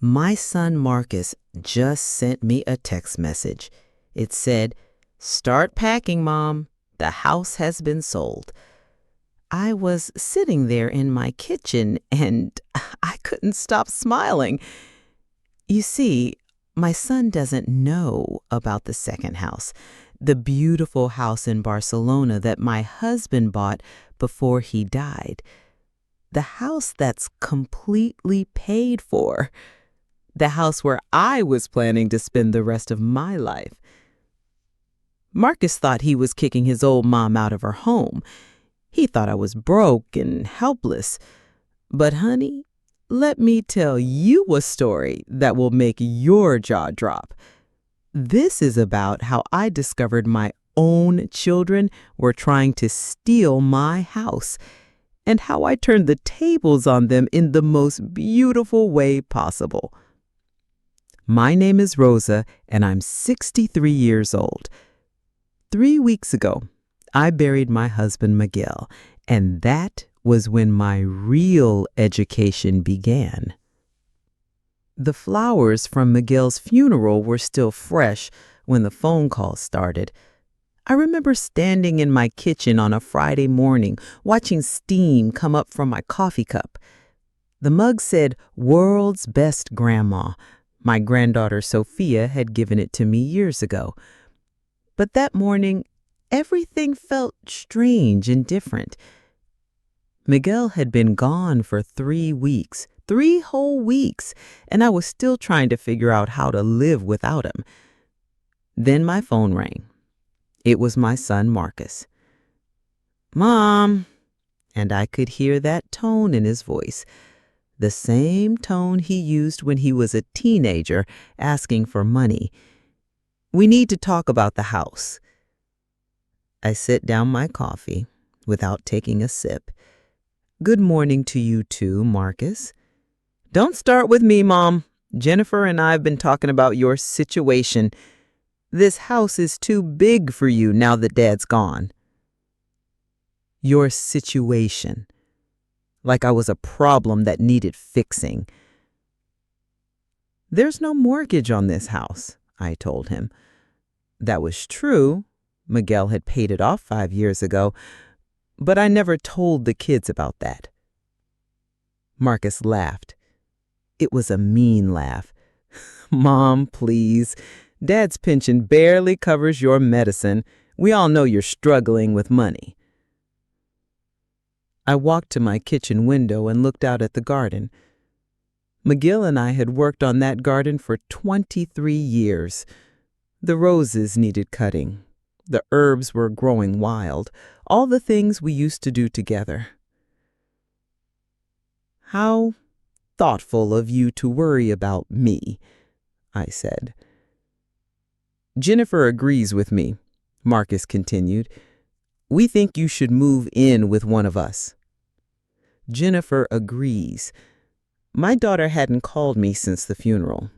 My son Marcus just sent me a text message. It said, "Start packing, Mom. The house has been sold." I was sitting there in my kitchen and I couldn't stop smiling. You see, my son doesn't know about the second house, the beautiful house in Barcelona that my husband bought before he died. The house that's completely paid for. The house where I was planning to spend the rest of my life. Marcus thought he was kicking his old mom out of her home. He thought I was broke and helpless. But honey, let me tell you a story that will make your jaw drop. This is about how I discovered my own children were trying to steal my house and how I turned the tables on them in the most beautiful way possible. My name is Rosa, and I'm 63 years old. 3 weeks ago, I buried my husband Miguel, and that was when my real education began. The flowers from Miguel's funeral were still fresh when the phone call started. I remember standing in my kitchen on a Friday morning, watching steam come up from my coffee cup. The mug said, "World's Best Grandma." My granddaughter Sophia had given it to me years ago. But that morning, everything felt strange and different. Miguel had been gone for 3 weeks, 3 whole weeks, and I was still trying to figure out how to live without him. Then my phone rang. It was my son Marcus. "Mom," and I could hear that tone in his voice. The same tone he used when he was a teenager asking for money. "We need to talk about the house." I set down my coffee without taking a sip. "Good morning to you too, Marcus." "Don't start with me, Mom. Jennifer and I have been talking about your situation. This house is too big for you now that Dad's gone." Your situation. Like I was a problem that needed fixing. "There's no mortgage on this house," I told him. That was true. Miguel had paid it off 5 years ago, but I never told the kids about that. Marcus laughed. It was a mean laugh. "Mom, please. Dad's pension barely covers your medicine. We all know you're struggling with money." I walked to my kitchen window and looked out at the garden. Miguel and I had worked on that garden for 23 years. The roses needed cutting. The herbs were growing wild. All the things we used to do together. "How thoughtful of you to worry about me," I said. "Jennifer agrees with me," Marcus continued. "We think you should move in with one of us." Jennifer agrees. My daughter hadn't called me since the funeral.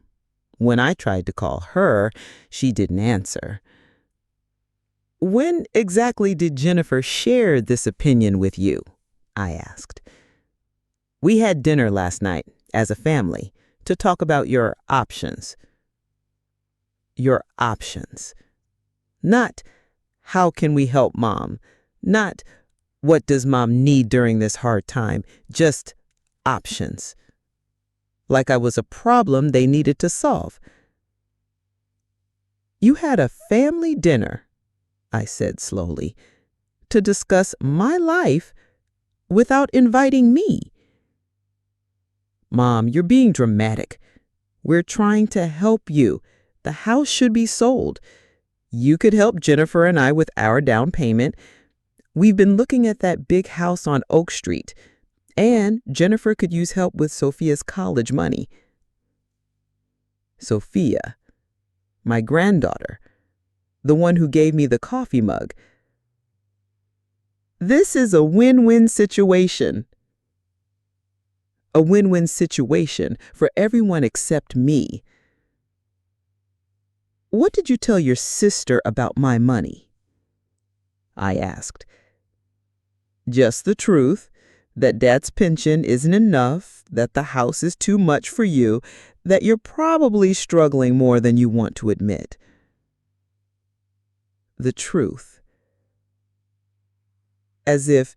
When I tried to call her, she didn't answer. "When exactly did Jennifer share this opinion with you?" I asked. "We had dinner last night, as a family, to talk about your options." Your options. Not, "How can we help Mom?" Not, "What does Mom need during this hard time?" Just options. Like I was a problem they needed to solve. "You had a family dinner," I said slowly, "to discuss my life without inviting me." "Mom, you're being dramatic. We're trying to help you. The house should be sold. You could help Jennifer and I with our down payment. We've been looking at that big house on Oak Street, and Jennifer could use help with Sophia's college money." Sophia, my granddaughter, the one who gave me the coffee mug. "This is a win-win situation." A win-win situation for everyone except me. "What did you tell your sister about my money?" I asked. "Just the truth. that Dad's pension isn't enough, that the house is too much for you, that you're probably struggling more than you want to admit. The truth. As if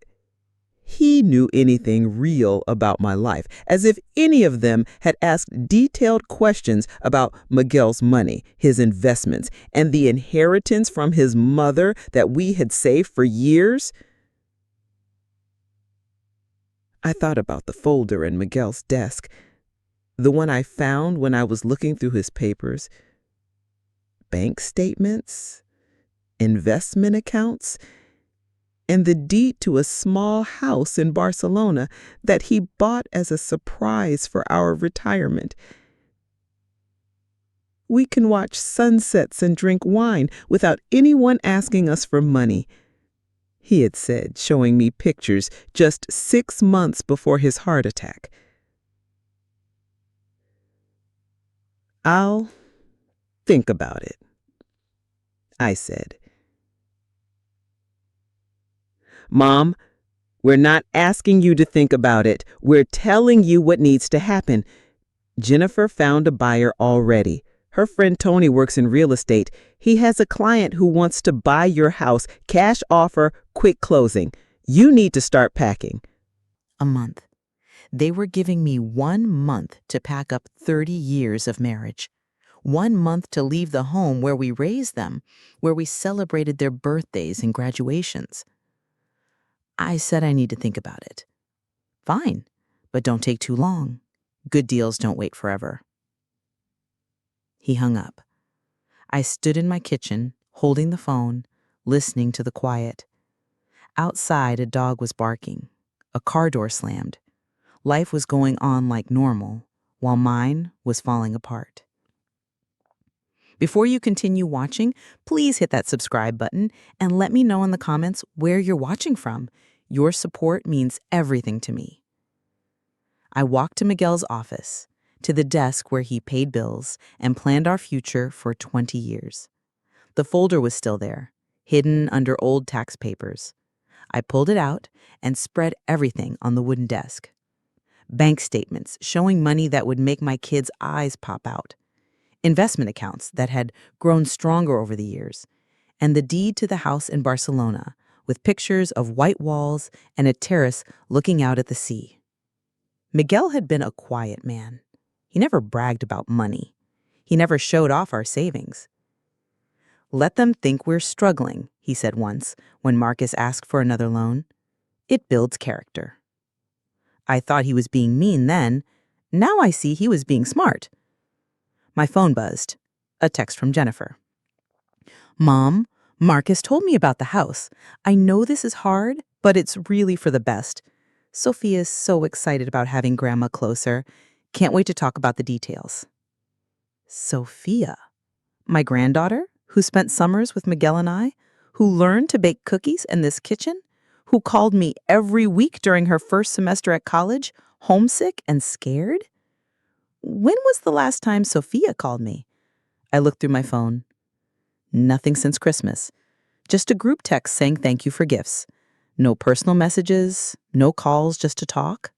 he knew anything real about my life, as if any of them had asked detailed questions about Miguel's money, his investments, and the inheritance from his mother that we had saved for years. I thought about the folder in Miguel's desk, the one I found when I was looking through his papers. Bank statements, investment accounts, and the deed to a small house in Barcelona that he bought as a surprise for our retirement. We can watch sunsets and drink wine without anyone asking us for money, he had said, showing me pictures just 6 months before his heart attack. I'll think about it, I said. Mom, we're not asking you to think about it. We're telling you what needs to happen. Jennifer found a buyer already. Her friend Tony works in real estate. He has a client who wants to buy your house. Cash offer, quick closing. You need to start packing. A month. They were giving me 1 month to pack up 30 years of marriage. 1 month to leave the home where we raised them, where we celebrated their birthdays and graduations. I said I need to think about it. Fine, but don't take too long. Good deals don't wait forever. He hung up. I stood in my kitchen, holding the phone, listening to the quiet. Outside, a dog was barking. A car door slammed. Life was going on like normal, while mine was falling apart. Before you continue watching, please hit that subscribe button and let me know in the comments where you're watching from. Your support means everything to me. I walked to Miguel's office, to the desk where he paid bills and planned our future for 20 years. The folder was still there, hidden under old tax papers. I pulled it out and spread everything on the wooden desk. Bank statements showing money that would make my kids' eyes pop out. Investment accounts that had grown stronger over the years, and the deed to the house in Barcelona with pictures of white walls and a terrace looking out at the sea. Miguel had been a quiet man. He never bragged about money. He never showed off our savings. "Let them think we're struggling," he said once when Marcus asked for another loan. "It builds character." I thought he was being mean then. Now I see he was being smart. My phone buzzed. A text from Jennifer. "Mom, Marcus told me about the house. I know this is hard, but it's really for the best. Sophia's so excited about having Grandma closer. Can't wait to talk about the details." Sophia? My granddaughter, who spent summers with Miguel and I, who learned to bake cookies in this kitchen, who called me every week during her first semester at college, homesick and scared? When was the last time Sophia called me? I looked through my phone. Nothing since Christmas. Just a group text saying thank you for gifts. No personal messages, no calls just to talk.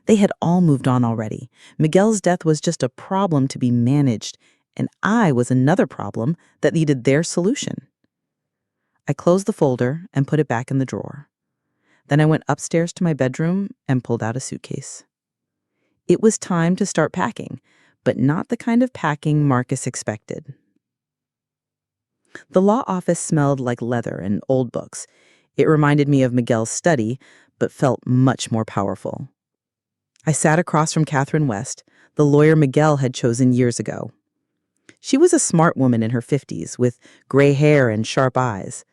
They had all moved on already. Miguel's death was just a problem to be managed, and I was another problem that needed their solution. I closed the folder and put it back in the drawer. Then I went upstairs to my bedroom and pulled out a suitcase. It was time to start packing, but not the kind of packing Marcus expected. The law office smelled like leather and old books. It reminded me of Miguel's study, but felt much more powerful. I sat across from Catherine West, the lawyer Miguel had chosen years ago. She was a smart woman in her 50s, with gray hair and sharp eyes.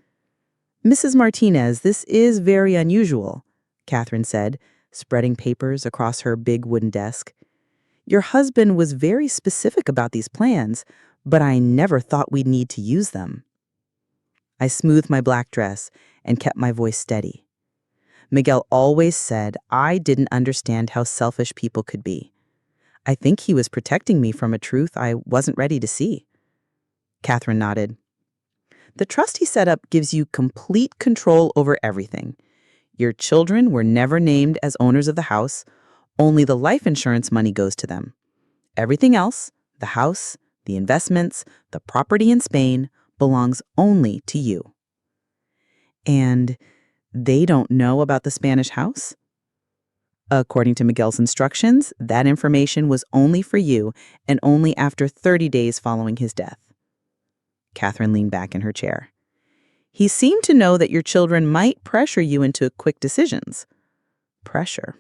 "Mrs. Martinez, this is very unusual," Catherine said, spreading papers across her big wooden desk. "Your husband was very specific about these plans, but I never thought we'd need to use them." I smoothed my black dress and kept my voice steady. Miguel always said I didn't understand how selfish people could be. I think he was protecting me from a truth I wasn't ready to see. Catherine nodded. "The trust he set up gives you complete control over everything. Your children were never named as owners of the house. Only the life insurance money goes to them. Everything else, the house, the investments, the property in Spain, belongs only to you. And they don't know about the Spanish house? According to Miguel's instructions, that information was only for you and only after 30 days following his death. Catherine leaned back in her chair. He seemed to know that your children might pressure you into quick decisions. Pressure.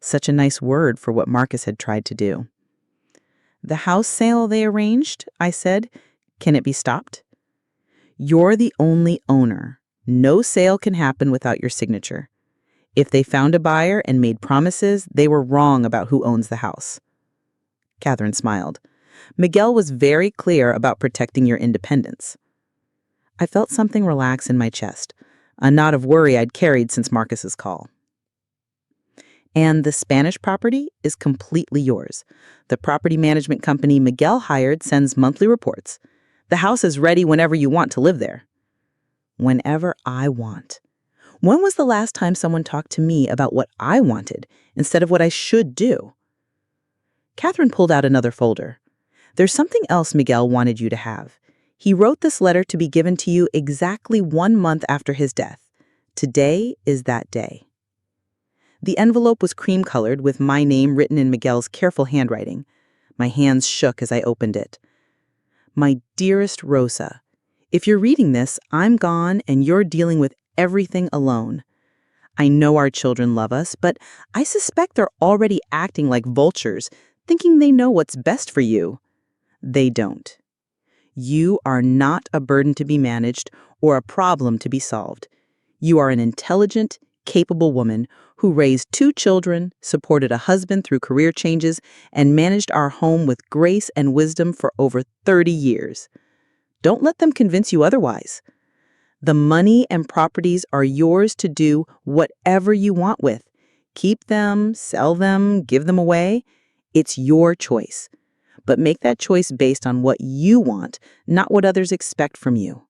Such a nice word for what Marcus had tried to do. The house sale they arranged, I said, can it be stopped? You're the only owner. No sale can happen without your signature. If they found a buyer and made promises, they were wrong about who owns the house. Catherine smiled. Miguel was very clear about protecting your independence. I felt something relax in my chest, a knot of worry I'd carried since Marcus's call. And the Spanish property is completely yours. The property management company Miguel hired sends monthly reports. The house is ready whenever you want to live there. Whenever I want. When was the last time someone talked to me about what I wanted instead of what I should do? Catherine pulled out another folder. There's something else Miguel wanted you to have. He wrote this letter to be given to you exactly 1 month after his death. Today is that day. The envelope was cream-colored with my name written in Miguel's careful handwriting. My hands shook as I opened it. My dearest Rosa, if you're reading this, I'm gone and you're dealing with everything alone. I know our children love us, but I suspect they're already acting like vultures, thinking they know what's best for you. They don't. You are not a burden to be managed or a problem to be solved. You are an intelligent, capable woman who raised 2 children, supported a husband through career changes, and managed our home with grace and wisdom for over 30 years. Don't let them convince you otherwise. The money and properties are yours to do whatever you want with. Keep them, sell them, give them away. It's your choice. But make that choice based on what you want, not what others expect from you.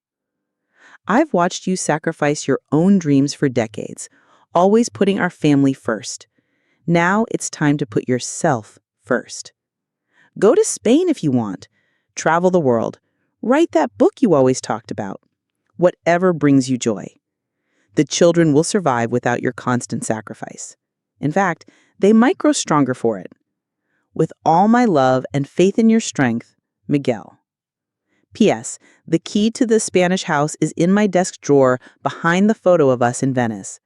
I've watched you sacrifice your own dreams for decades, always putting our family first. Now it's time to put yourself first. Go to Spain if you want. Travel the world. Write that book you always talked about. Whatever brings you joy. The children will survive without your constant sacrifice. In fact, they might grow stronger for it. With all my love and faith in your strength, Miguel. P.S. The key to the Spanish house is in my desk drawer behind the photo of us in Venice.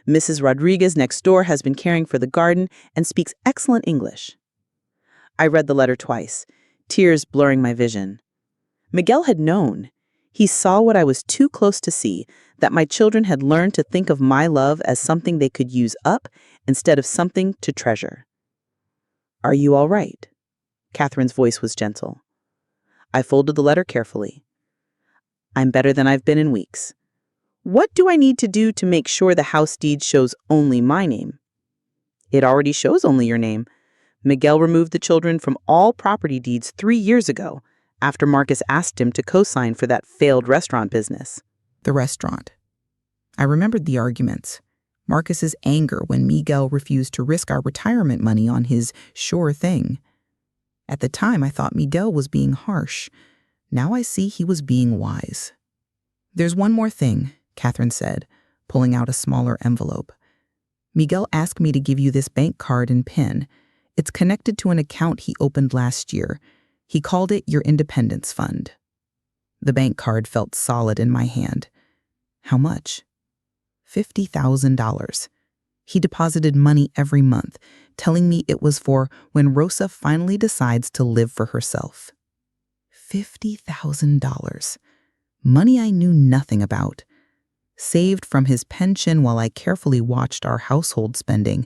Mrs. Rodriguez next door has been caring for the garden and speaks excellent English. I read the letter twice, tears blurring my vision. Miguel had known. He saw what I was too close to see, that my children had learned to think of my love as something they could use up instead of something to treasure. Are you all right? Catherine's voice was gentle. I folded the letter carefully. I'm better than I've been in weeks. What do I need to do to make sure the house deed shows only my name? It already shows only your name. Miguel removed the children from all property deeds 3 years ago, after Marcus asked him to co-sign for that failed restaurant business. The restaurant. I remembered the arguments. Marcus's anger when Miguel refused to risk our retirement money on his sure thing. At the time, I thought Miguel was being harsh. Now I see he was being wise. There's one more thing, Catherine said, pulling out a smaller envelope. Miguel asked me to give you this bank card and PIN. It's connected to an account he opened last year. He called it your Independence Fund. The bank card felt solid in my hand. How much? $50,000. He deposited money every month, telling me it was for when Rosa finally decides to live for herself. $50,000. Money I knew nothing about. Saved from his pension while I carefully watched our household spending.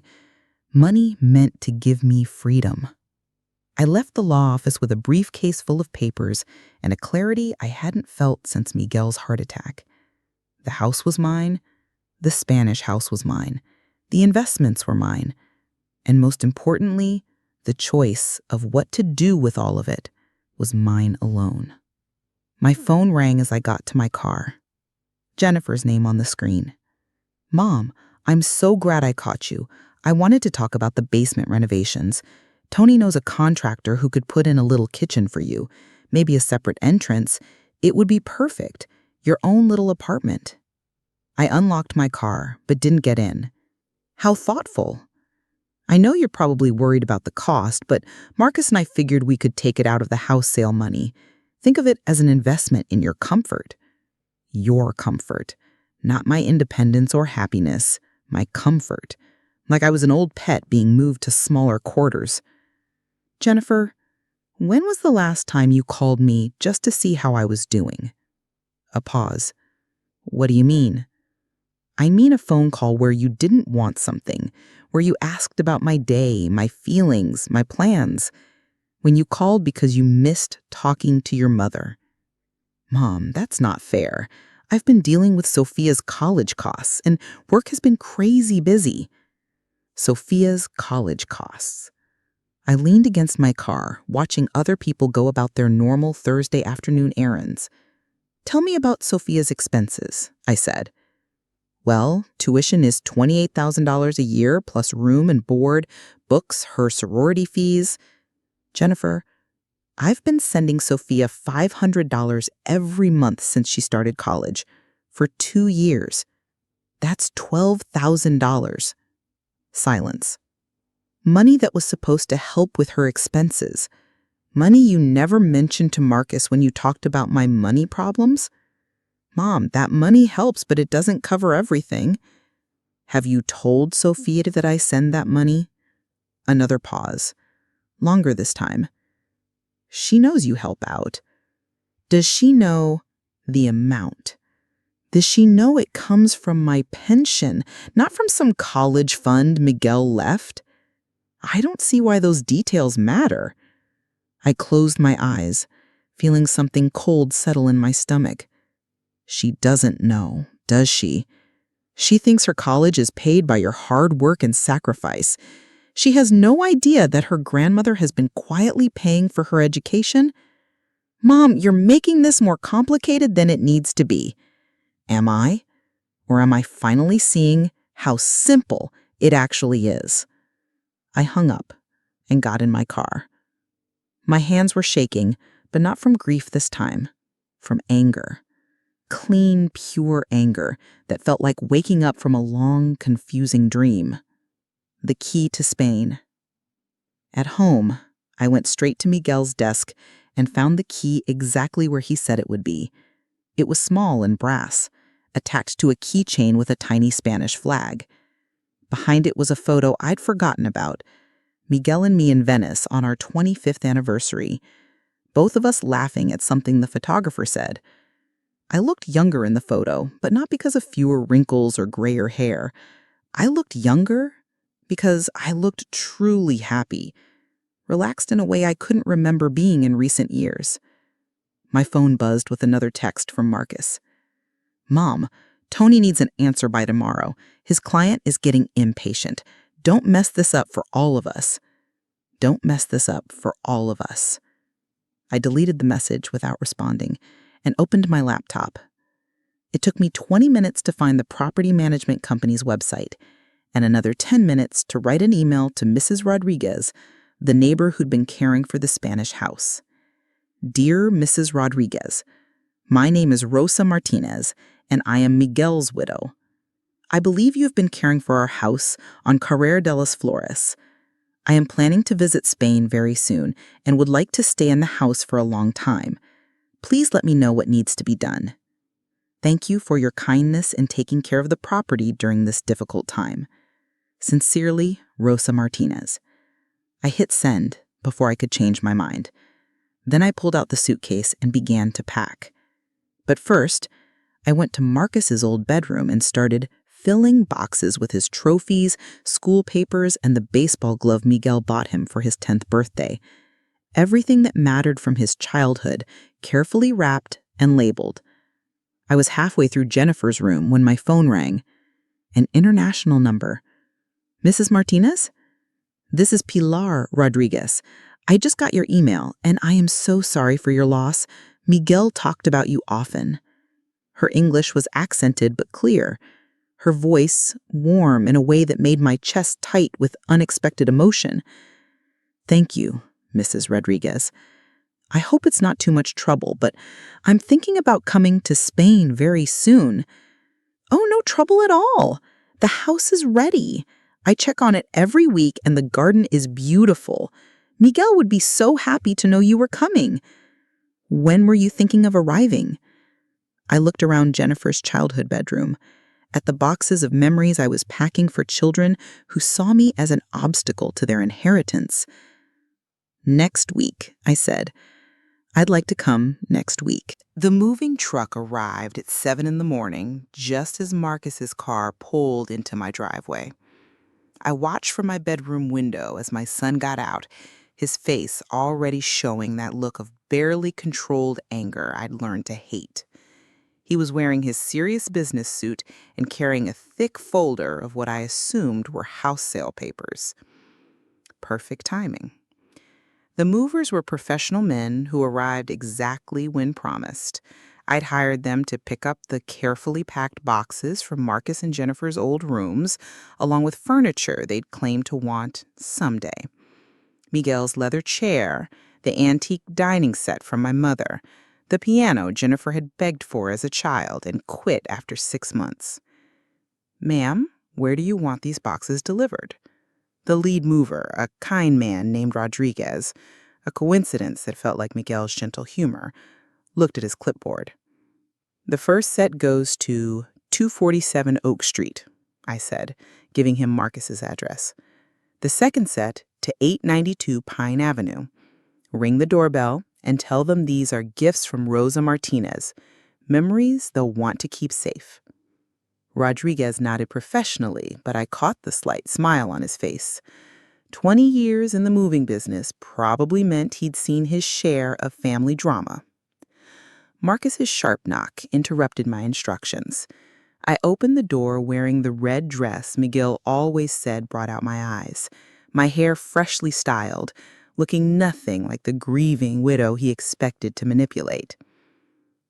Money meant to give me freedom. I left the law office with a briefcase full of papers and a clarity I hadn't felt since Miguel's heart attack. The house was mine. The Spanish house was mine. The investments were mine. And most importantly, the choice of what to do with all of it was mine alone. My phone rang as I got to my car. Jennifer's name on the screen. Mom, I'm so glad I caught you. I wanted to talk about the basement renovations. Tony knows a contractor who could put in a little kitchen for you, maybe a separate entrance. It would be perfect, your own little apartment. I unlocked my car, but didn't get in. How thoughtful. I know you're probably worried about the cost, but Marcus and I figured we could take it out of the house sale money. Think of it as an investment in your comfort. Your comfort. Not my independence or happiness, my comfort. Like I was an old pet being moved to smaller quarters. Jennifer, when was the last time you called me just to see how I was doing? A pause. What do you mean? I mean a phone call where you didn't want something, where you asked about my day, my feelings, my plans. When you called because you missed talking to your mother. Mom, that's not fair. I've been dealing with Sophia's college costs, and work has been crazy busy. Sophia's college costs. I leaned against my car, watching other people go about their normal Thursday afternoon errands. Tell me about Sophia's expenses, I said. Well, tuition is $28,000 a year, plus room and board, books, her sorority fees. Jennifer, I've been sending Sophia $500 every month since she started college, for 2 years. That's $12,000. Silence. Money that was supposed to help with her expenses. Money you never mentioned to Marcus when you talked about my money problems? Mom, that money helps, but it doesn't cover everything. Have you told Sophia that I send that money? Another pause. Longer this time. She knows you help out. Does she know the amount? Does she know it comes from my pension, not from some college fund Miguel left? I don't see why those details matter. I closed my eyes, feeling something cold settle in my stomach. She doesn't know, does she? She thinks her college is paid by your hard work and sacrifice. She has no idea that her grandmother has been quietly paying for her education. Mom, you're making this more complicated than it needs to be. Am I? Or am I finally seeing how simple it actually is? I hung up and got in my car. My hands were shaking, but not from grief this time, from anger. Clean, pure anger that felt like waking up from a long, confusing dream. The key to Spain. At home, I went straight to Miguel's desk and found the key exactly where he said it would be. It was small and brass, attached to a keychain with a tiny Spanish flag. Behind it was a photo I'd forgotten about, Miguel and me in Venice on our 25th anniversary, both of us laughing at something the photographer said. I looked younger in the photo, but not because of fewer wrinkles or grayer hair. I looked younger because I looked truly happy, relaxed in a way I couldn't remember being in recent years. My phone buzzed with another text from Marcus. Mom, Tony needs an answer by tomorrow. His client is getting impatient. Don't mess this up for all of us. Don't mess this up for all of us. I deleted the message without responding and opened my laptop. It took me 20 minutes to find the property management company's website and another 10 minutes to write an email to Mrs. Rodriguez, the neighbor who'd been caring for the Spanish house. Dear Mrs. Rodriguez, my name is Rosa Martinez, and I am Miguel's widow. I believe you have been caring for our house on Carrera de las Flores. I am planning to visit Spain very soon and would like to stay in the house for a long time. Please let me know what needs to be done. Thank you for your kindness in taking care of the property during this difficult time. Sincerely, Rosa Martinez. I hit send before I could change my mind. Then I pulled out the suitcase and began to pack. But first, I went to Marcus's old bedroom and started filling boxes with his trophies, school papers, and the baseball glove Miguel bought him for his 10th birthday. Everything that mattered from his childhood, carefully wrapped and labeled. I was halfway through Jennifer's room when my phone rang. An international number. Mrs. Martinez? This is Pilar Rodriguez. I just got your email, and I am so sorry for your loss. Miguel talked about you often. Her English was accented but clear. her voice warm in a way that made my chest tight with unexpected emotion. "Thank you, Mrs. Rodriguez. I hope it's not too much trouble, but I'm thinking about coming to Spain very soon." "Oh, no trouble at all. The house is ready. I check on it every week and the garden is beautiful. Miguel would be so happy to know you were coming. When were you thinking of arriving?" I looked around Jennifer's childhood bedroom, at the boxes of memories I was packing for children who saw me as an obstacle to their inheritance. "Next week," I said. "I'd like to come next week." The moving truck arrived at 7 in the morning, just as Marcus's car pulled into my driveway. I watched from my bedroom window as my son got out, his face already showing that look of barely controlled anger I'd learned to hate. He was wearing his serious business suit and carrying a thick folder of what I assumed were house sale papers. Perfect timing. The movers were professional men who arrived exactly when promised. I'd hired them to pick up the carefully packed boxes from Marcus and Jennifer's old rooms, along with furniture they'd claimed to want someday. Miguel's leather chair, the antique dining set from my mother, the piano Jennifer had begged for as a child and quit after 6 months. "Ma'am, where do you want these boxes delivered?" The lead mover, a kind man named Rodriguez, a coincidence that felt like Miguel's gentle humor, looked at his clipboard. "The first set goes to 247 Oak Street," I said, giving him Marcus's address. "The second set to 892 Pine Avenue. Ring the doorbell and tell them these are gifts from Rosa Martinez, memories they'll want to keep safe." Rodriguez nodded professionally, but I caught the slight smile on his face. 20 years in the moving business probably meant he'd seen his share of family drama. Marcus's sharp knock interrupted my instructions. I opened the door wearing the red dress Miguel always said brought out my eyes, my hair freshly styled, looking nothing like the grieving widow he expected to manipulate.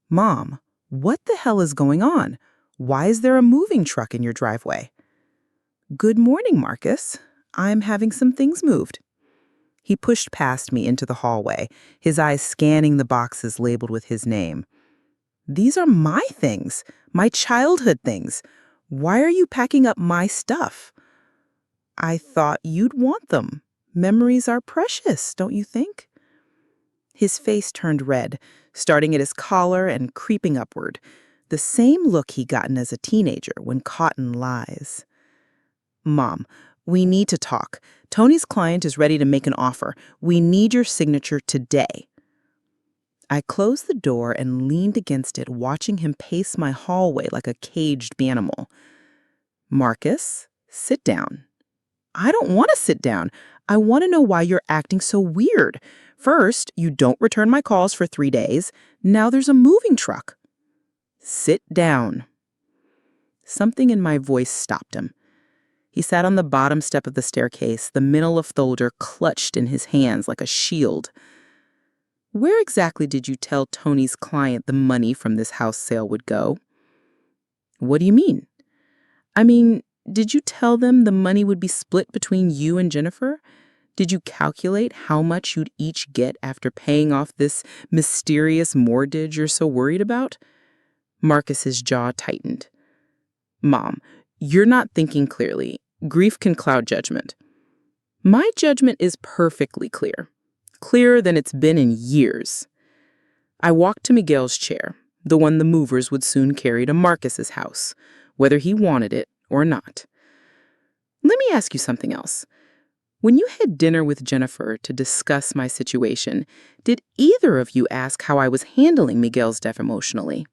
"Mom, what the hell is going on? Why is there a moving truck in your driveway?" "Good morning, Marcus. I'm having some things moved." He pushed past me into the hallway, his eyes scanning the boxes labeled with his name. "These are my things, my childhood things. Why are you packing up my stuff?" "I thought you'd want them. Memories are precious, don't you think?" His face turned red, starting at his collar and creeping upward, the same look he'd gotten as a teenager when caught in lies. "Mom, we need to talk. Tony's client is ready to make an offer. We need your signature today." I closed the door and leaned against it, watching him pace my hallway like a caged animal. "Marcus, sit down." "I don't want to sit down. I want to know why you're acting so weird. First, you don't return my calls for 3 days. Now there's a moving truck." "Sit down." Something in my voice stopped him. He sat on the bottom step of the staircase, the manila folder clutched in his hands like a shield. "Where exactly did you tell Tony's client the money from this house sale would go?" "What do you mean?" "I mean, did you tell them the money would be split between you and Jennifer? Did you calculate how much you'd each get after paying off this mysterious mortgage you're so worried about?" Marcus's jaw tightened. "Mom, you're not thinking clearly. Grief can cloud judgment." "My judgment is perfectly clear. Clearer than it's been in years." I walked to Miguel's chair, the one the movers would soon carry to Marcus's house, whether he wanted it or not. "Let me ask you something else. When you had dinner with Jennifer to discuss my situation, did either of you ask how I was handling Miguel's death emotionally?"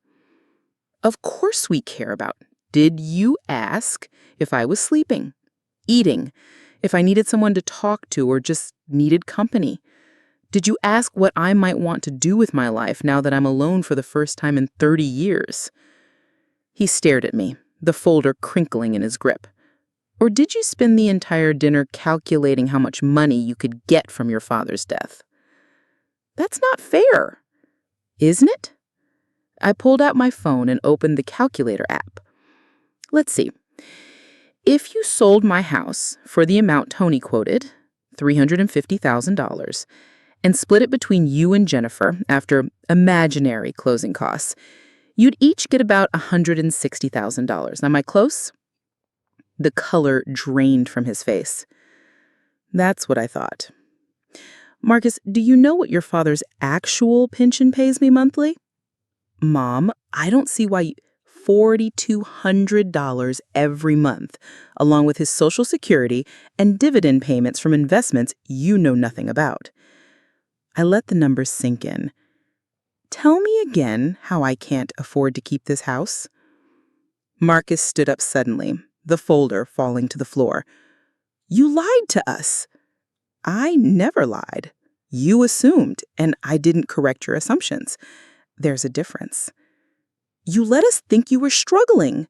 "Of course we care about. Did you ask if I was sleeping, eating, if I needed someone to talk to or just needed company? Did you ask what I might want to do with my life now that I'm alone for the first time in 30 years? He stared at me, the folder crinkling in his grip. "Or did you spend the entire dinner calculating how much money you could get from your father's death?" "That's not fair." "Isn't it?" I pulled out my phone and opened the calculator app. Let's see. If you sold my house for the amount Tony quoted, $350,000, and split it between you and Jennifer after imaginary closing costs, you'd each get about $160,000. Am I close?" The color drained from his face. "That's what I thought." "Marcus, do you know what your father's actual pension pays me monthly?" "Mom, I don't see why $4,200 every month, along with his Social Security and dividend payments from investments you know nothing about." I let the numbers sink in. "Tell me again how I can't afford to keep this house." Marcus stood up suddenly, the folder falling to the floor. "You lied to us." "I never lied. You assumed, and I didn't correct your assumptions. There's a difference. You let us think you were struggling.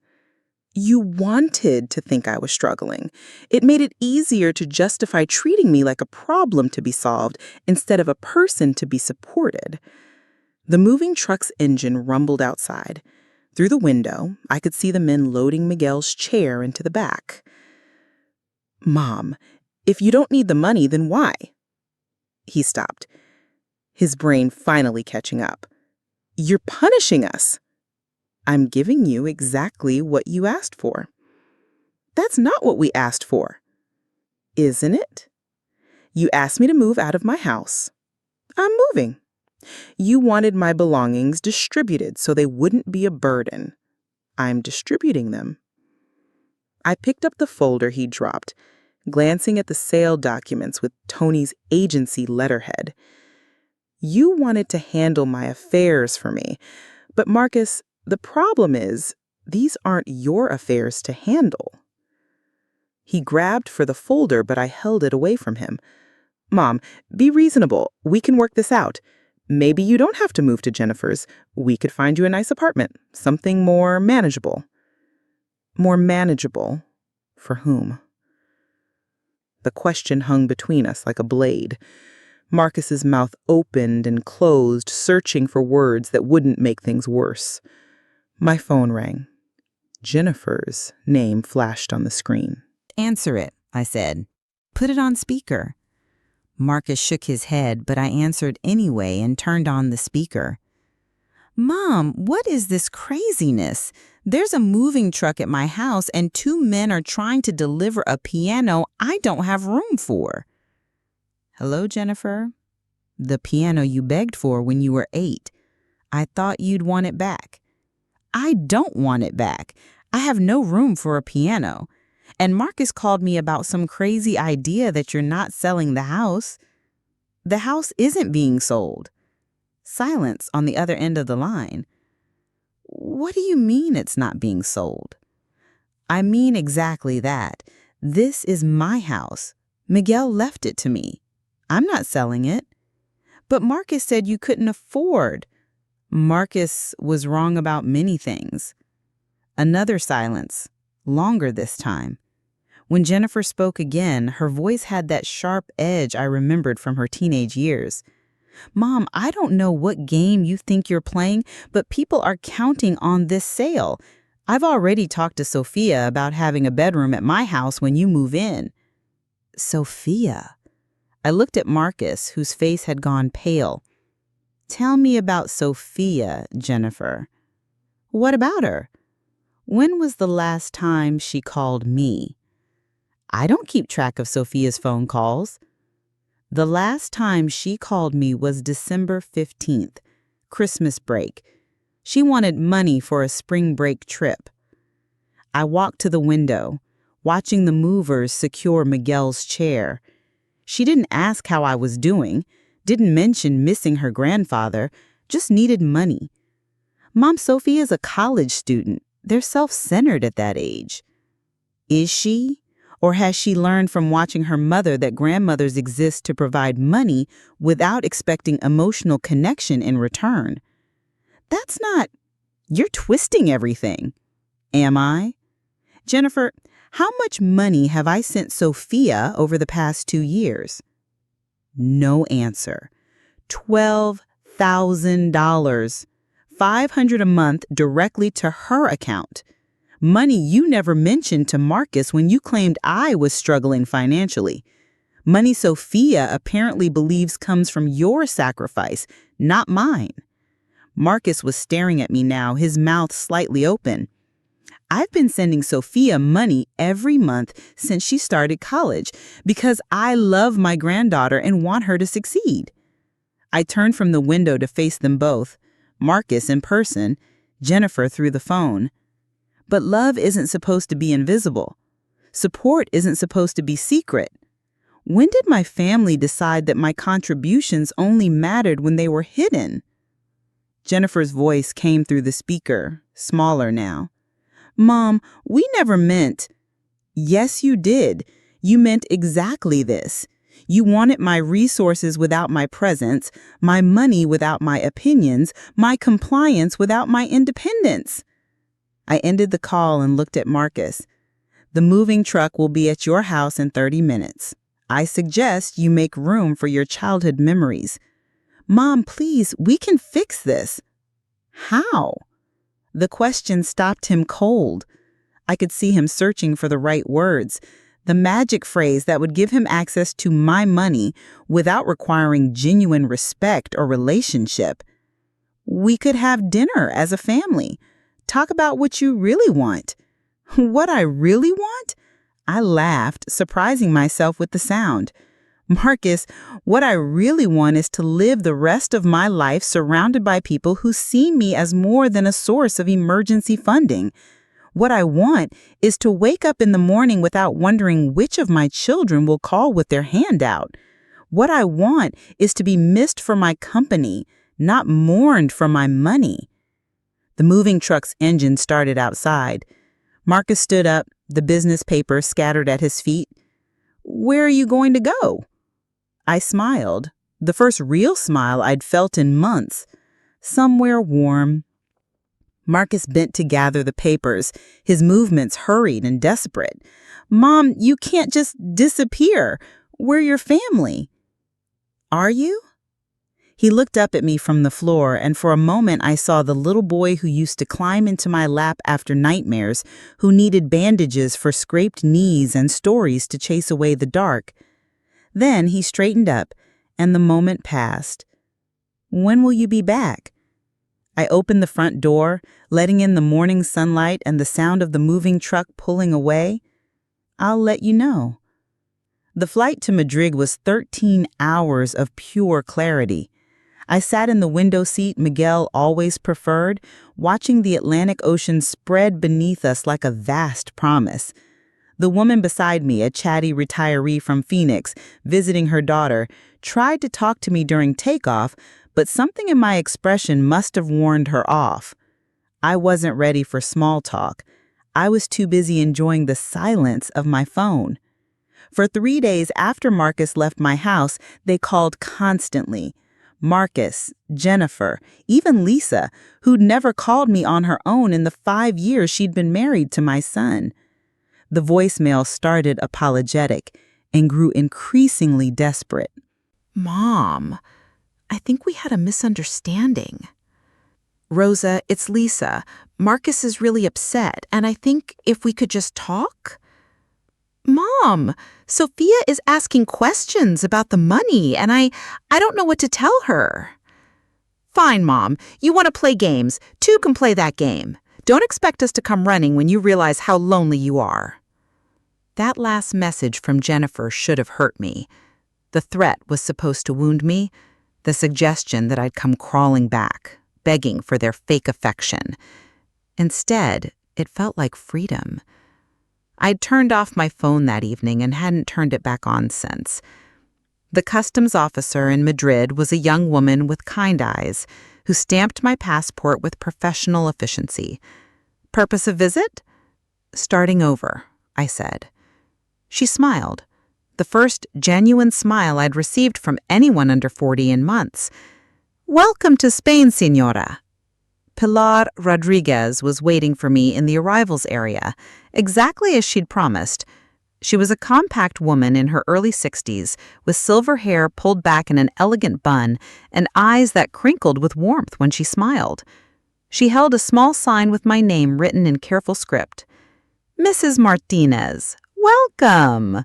You wanted to think I was struggling. It made it easier to justify treating me like a problem to be solved instead of a person to be supported." The moving truck's engine rumbled outside. Through the window, I could see the men loading Miguel's chair into the back. "Mom, if you don't need the money, then why?" He stopped, his brain finally catching up. "You're punishing us." "I'm giving you exactly what you asked for." "That's not what we asked for." "Isn't it? You asked me to move out of my house. I'm moving. You wanted my belongings distributed so they wouldn't be a burden. I'm distributing them." I picked up the folder he dropped, glancing at the sale documents with Tony's agency letterhead. "You wanted to handle my affairs for me, but Marcus, the problem is, these aren't your affairs to handle." He grabbed for the folder, but I held it away from him. "Mom, be reasonable. We can work this out. Maybe you don't have to move to Jennifer's. We could find you a nice apartment, something more manageable." More manageable? For whom? The question hung between us like a blade. Marcus's mouth opened and closed, searching for words that wouldn't make things worse. My phone rang. Jennifer's name flashed on the screen. "Answer it," I said. "Put it on speaker." Marcus shook his head, but I answered anyway and turned on the speaker. "Mom, what is this craziness? There's a moving truck at my house and 2 men are trying to deliver a piano I don't have room for." "Hello, Jennifer. The piano you begged for when you were 8. I thought you'd want it back." "I don't want it back. I have no room for a piano. And Marcus called me about some crazy idea that you're not selling the house. The house isn't being sold." Silence on the other end of the line. "What do you mean it's not being sold?" "I mean exactly that. This is my house. Miguel left it to me. I'm not selling it." "But Marcus said you couldn't afford." "Marcus was wrong about many things." Another silence, longer this time. When Jennifer spoke again, her voice had that sharp edge I remembered from her teenage years. "Mom, I don't know what game you think you're playing, but people are counting on this sale. I've already talked to Sophia about having a bedroom at my house when you move in." Sophia. I looked at Marcus, whose face had gone pale. "Tell me about Sophia, Jennifer." "What about her?" "When was the last time she called me?" "I don't keep track of Sophia's phone calls." "The last time she called me was December 15th, Christmas break. She wanted money for a spring break trip." I walked to the window, watching the movers secure Miguel's chair. She didn't ask how I was doing, didn't mention missing her grandfather, just needed money. Mom, Sophia's a college student. They're self-centered at that age. Is she? Or has she learned from watching her mother that grandmothers exist to provide money without expecting emotional connection in return? That's not... You're twisting everything. Am I? Jennifer, how much money have I sent Sophia over the past 2 years? No answer. $12,000. $500 a month directly to her account. Money you never mentioned to Marcus when you claimed I was struggling financially. Money Sophia apparently believes comes from your sacrifice, not mine. Marcus was staring at me now, his mouth slightly open. I've been sending Sophia money every month since she started college because I love my granddaughter and want her to succeed. I turned from the window to face them both, Marcus in person, Jennifer through the phone. But love isn't supposed to be invisible. Support isn't supposed to be secret. When did my family decide that my contributions only mattered when they were hidden? Jennifer's voice came through the speaker, smaller now. Mom, we never meant. Yes, you did. You meant exactly this. You wanted my resources without my presence, my money without my opinions, my compliance without my independence. I ended the call and looked at Marcus. The moving truck will be at your house in 30 minutes. I suggest you make room for your childhood memories. Mom, please, we can fix this. How? The question stopped him cold. I could see him searching for the right words, the magic phrase that would give him access to my money without requiring genuine respect or relationship. We could have dinner as a family. Talk about what you really want. What I really want? I laughed, surprising myself with the sound. Marcus, what I really want is to live the rest of my life surrounded by people who see me as more than a source of emergency funding. What I want is to wake up in the morning without wondering which of my children will call with their hand out. What I want is to be missed for my company, not mourned for my money. The moving truck's engine started outside. Marcus stood up, the business papers scattered at his feet. Where are you going to go? I smiled, the first real smile I'd felt in months. Somewhere warm. Marcus bent to gather the papers, his movements hurried and desperate. Mom, you can't just disappear. We're your family. Are you? He looked up at me from the floor, and for a moment I saw the little boy who used to climb into my lap after nightmares, who needed bandages for scraped knees and stories to chase away the dark. Then he straightened up, and the moment passed. When will you be back? I opened the front door, letting in the morning sunlight and the sound of the moving truck pulling away. I'll let you know. The flight to Madrid was 13 hours of pure clarity. I sat in the window seat Miguel always preferred, watching the Atlantic Ocean spread beneath us like a vast promise. The woman beside me, a chatty retiree from Phoenix, visiting her daughter, tried to talk to me during takeoff, but something in my expression must have warned her off. I wasn't ready for small talk. I was too busy enjoying the silence of my phone. For 3 days after Marcus left my house, they called constantly. Marcus, Jennifer, even Lisa, who'd never called me on her own in the 5 years she'd been married to my son. The voicemail started apologetic and grew increasingly desperate. Mom, I think we had a misunderstanding. Rosa, it's Lisa. Marcus is really upset, and I think if we could just talk? Mom, Sophia is asking questions about the money, and I don't know what to tell her. Fine, Mom. You want to play games. Two can play that game. Don't expect us to come running when you realize how lonely you are. That last message from Jennifer should have hurt me. The threat was supposed to wound me, the suggestion that I'd come crawling back, begging for their fake affection. Instead, it felt like freedom. I'd turned off my phone that evening and hadn't turned it back on since. The customs officer in Madrid was a young woman with kind eyes who stamped my passport with professional efficiency. Purpose of visit? Starting over, I said. She smiled, the first genuine smile I'd received from anyone under 40 in months. Welcome to Spain, Señora. Pilar Rodriguez was waiting for me in the arrivals area, exactly as she'd promised. She was a compact woman in her early 60s, with silver hair pulled back in an elegant bun and eyes that crinkled with warmth when she smiled. She held a small sign with my name written in careful script. Mrs. Martinez, welcome.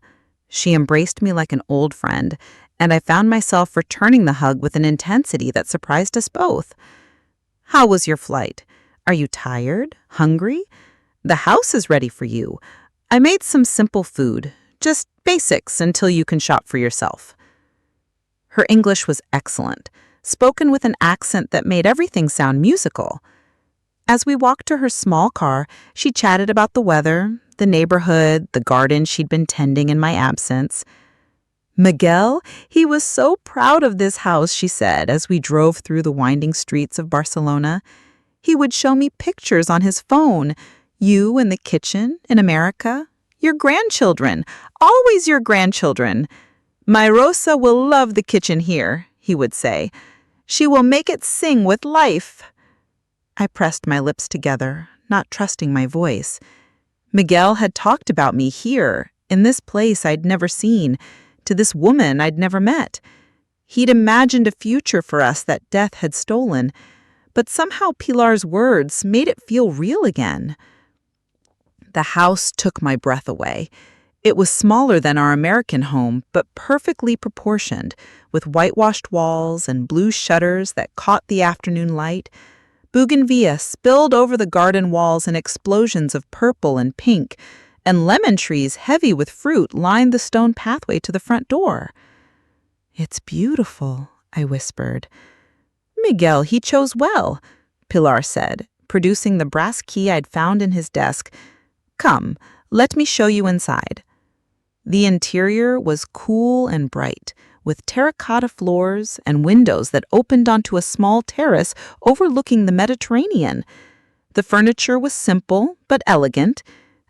She embraced me like an old friend, and I found myself returning the hug with an intensity that surprised us both. How was your flight? Are you tired? Hungry? The house is ready for you. I made some simple food, just basics until you can shop for yourself. Her English was excellent, spoken with an accent that made everything sound musical. As we walked to her small car, she chatted about the weather, the neighborhood, the garden she'd been tending in my absence. Miguel, he was so proud of this house, she said, as we drove through the winding streets of Barcelona. He would show me pictures on his phone. You in the kitchen in America. Your grandchildren, always your grandchildren. My Rosa will love the kitchen here, he would say. She will make it sing with life. I pressed my lips together, not trusting my voice. Miguel had talked about me here, in this place I'd never seen, to this woman I'd never met. He'd imagined a future for us that death had stolen, but somehow Pilar's words made it feel real again. The house took my breath away. It was smaller than our American home, but perfectly proportioned, with whitewashed walls and blue shutters that caught the afternoon light. Bougainvillea spilled over the garden walls in explosions of purple and pink, and lemon trees heavy with fruit lined the stone pathway to the front door. "It's beautiful," I whispered. "Miguel, he chose well," Pilar said, producing the brass key I'd found in his desk. "Come, let me show you inside." The interior was cool and bright, with terracotta floors and windows that opened onto a small terrace overlooking the Mediterranean. The furniture was simple but elegant,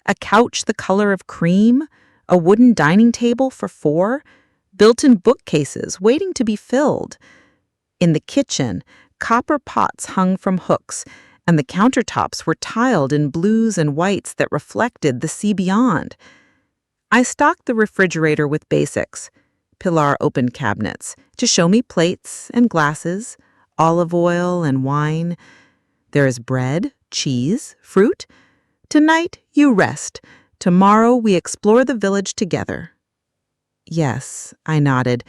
a couch the color of cream, a wooden dining table for 4, built-in bookcases waiting to be filled. In the kitchen, copper pots hung from hooks, and the countertops were tiled in blues and whites that reflected the sea beyond. I stocked the refrigerator with basics. Pilar opened cabinets to show me plates and glasses, olive oil and wine. There is bread, cheese, fruit. Tonight you rest. Tomorrow we explore the village together. Yes, I nodded,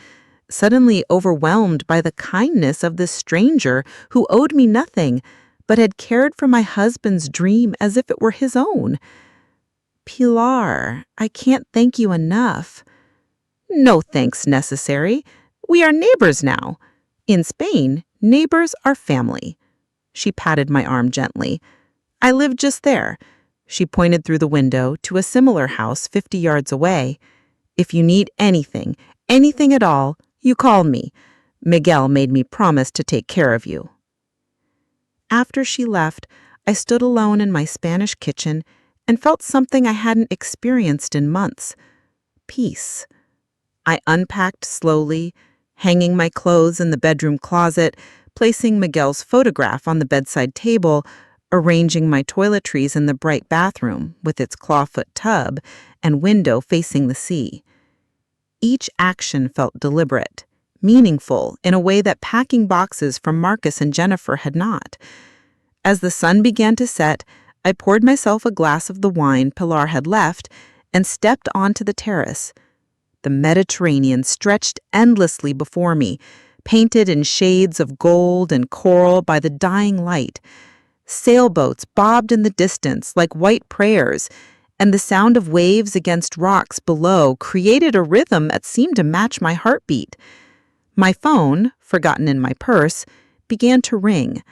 suddenly overwhelmed by the kindness of this stranger who owed me nothing, but had cared for my husband's dream as if it were his own. Pilar, I can't thank you enough. No thanks necessary. We are neighbors now. In Spain, neighbors are family. She patted my arm gently. I live just there. She pointed through the window to a similar house 50 yards away. If you need anything, anything at all, you call me. Miguel made me promise to take care of you. After she left, I stood alone in my Spanish kitchen and felt something I hadn't experienced in months. Peace. I unpacked slowly, hanging my clothes in the bedroom closet, placing Miguel's photograph on the bedside table, arranging my toiletries in the bright bathroom with its clawfoot tub and window facing the sea. Each action felt deliberate, meaningful in a way that packing boxes from Marcus and Jennifer had not. As the sun began to set, I poured myself a glass of the wine Pilar had left and stepped onto the terrace. The Mediterranean stretched endlessly before me, painted in shades of gold and coral by the dying light. Sailboats bobbed in the distance like white prayers, and the sound of waves against rocks below created a rhythm that seemed to match my heartbeat. My phone, forgotten in my purse, began to ring.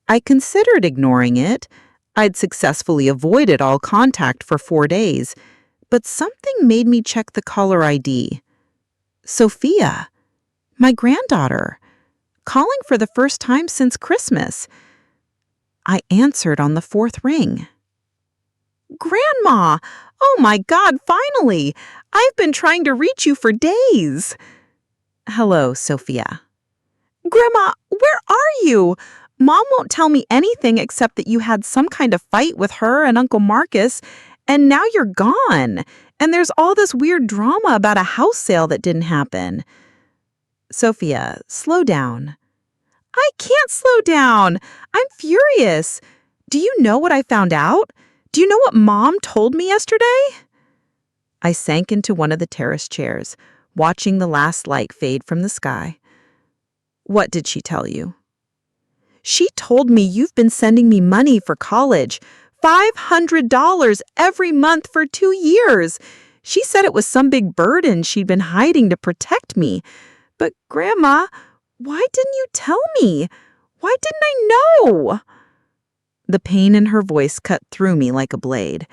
I considered ignoring it. I'd successfully avoided all contact for 4 days, but something made me check the caller ID. Sophia, my granddaughter, calling for the first time since Christmas. I answered on the 4th ring. Grandma! Oh my God, finally! I've been trying to reach you for days. Hello, Sophia. Grandma, where are you? Mom won't tell me anything except that you had some kind of fight with her and Uncle Marcus, and now you're gone. And there's all this weird drama about a house sale that didn't happen. Sophia, slow down. I can't slow down. I'm furious. Do you know what I found out? Do you know what Mom told me yesterday? I sank into one of the terrace chairs, watching the last light fade from the sky. What did she tell you? She told me you've been sending me money for college, $500 every month for 2 years. She said it was some big burden she'd been hiding to protect me. But Grandma, why didn't you tell me? Why didn't I know? The pain in her voice cut through me like a blade.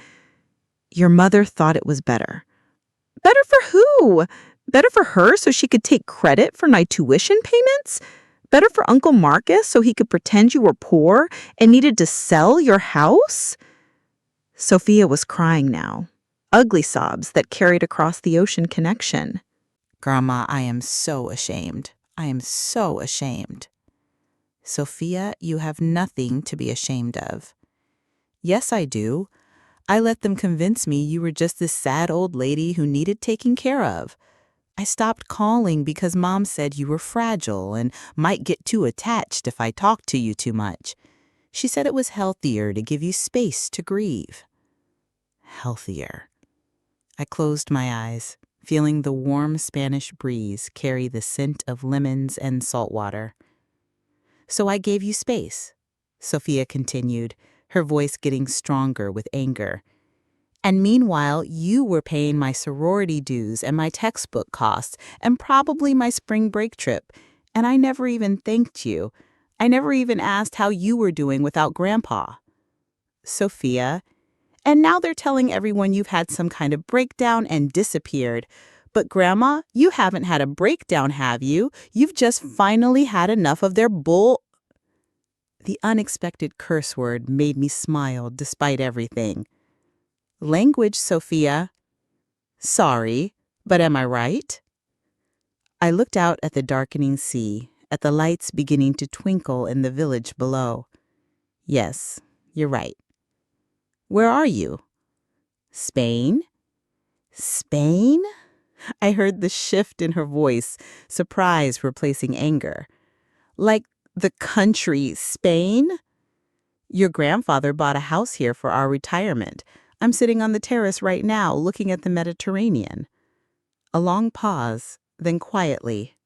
Your mother thought it was better. Better for who? Better for her so she could take credit for my tuition payments? Better for Uncle Marcus so he could pretend you were poor and needed to sell your house? Sophia was crying now, ugly sobs that carried across the ocean connection. Grandma, I am so ashamed. I am so ashamed. Sophia, you have nothing to be ashamed of. Yes, I do. I let them convince me you were just this sad old lady who needed taking care of. I stopped calling because Mom said you were fragile and might get too attached if I talked to you too much. She said it was healthier to give you space to grieve. Healthier. I closed my eyes, feeling the warm Spanish breeze carry the scent of lemons and salt water. So I gave you space, Sophia continued, her voice getting stronger with anger. And meanwhile, you were paying my sorority dues and my textbook costs and probably my spring break trip. And I never even thanked you. I never even asked how you were doing without Grandpa. Sophia. And now they're telling everyone you've had some kind of breakdown and disappeared. But Grandma, you haven't had a breakdown, have you? You've just finally had enough of their bull. The unexpected curse word made me smile despite everything. Language, Sophia. Sorry, but am I right? I looked out at the darkening sea, at the lights beginning to twinkle in the village below. Yes, you're right. Where are you? Spain? Spain? I heard the shift in her voice, surprise replacing anger. Like the country Spain? Your grandfather bought a house here for our retirement. I'm sitting on the terrace right now, looking at the Mediterranean. A long pause, then quietly.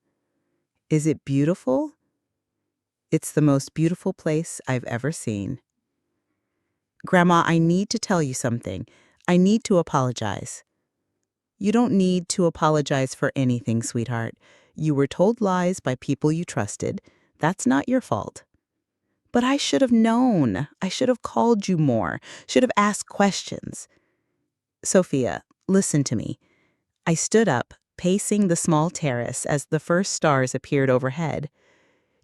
Is it beautiful? It's the most beautiful place I've ever seen. Grandma, I need to tell you something. I need to apologize. You don't need to apologize for anything, sweetheart. You were told lies by people you trusted. That's not your fault. But I should have known. I should have called you more, should have asked questions. Sophia, listen to me. I stood up, pacing the small terrace as the first stars appeared overhead.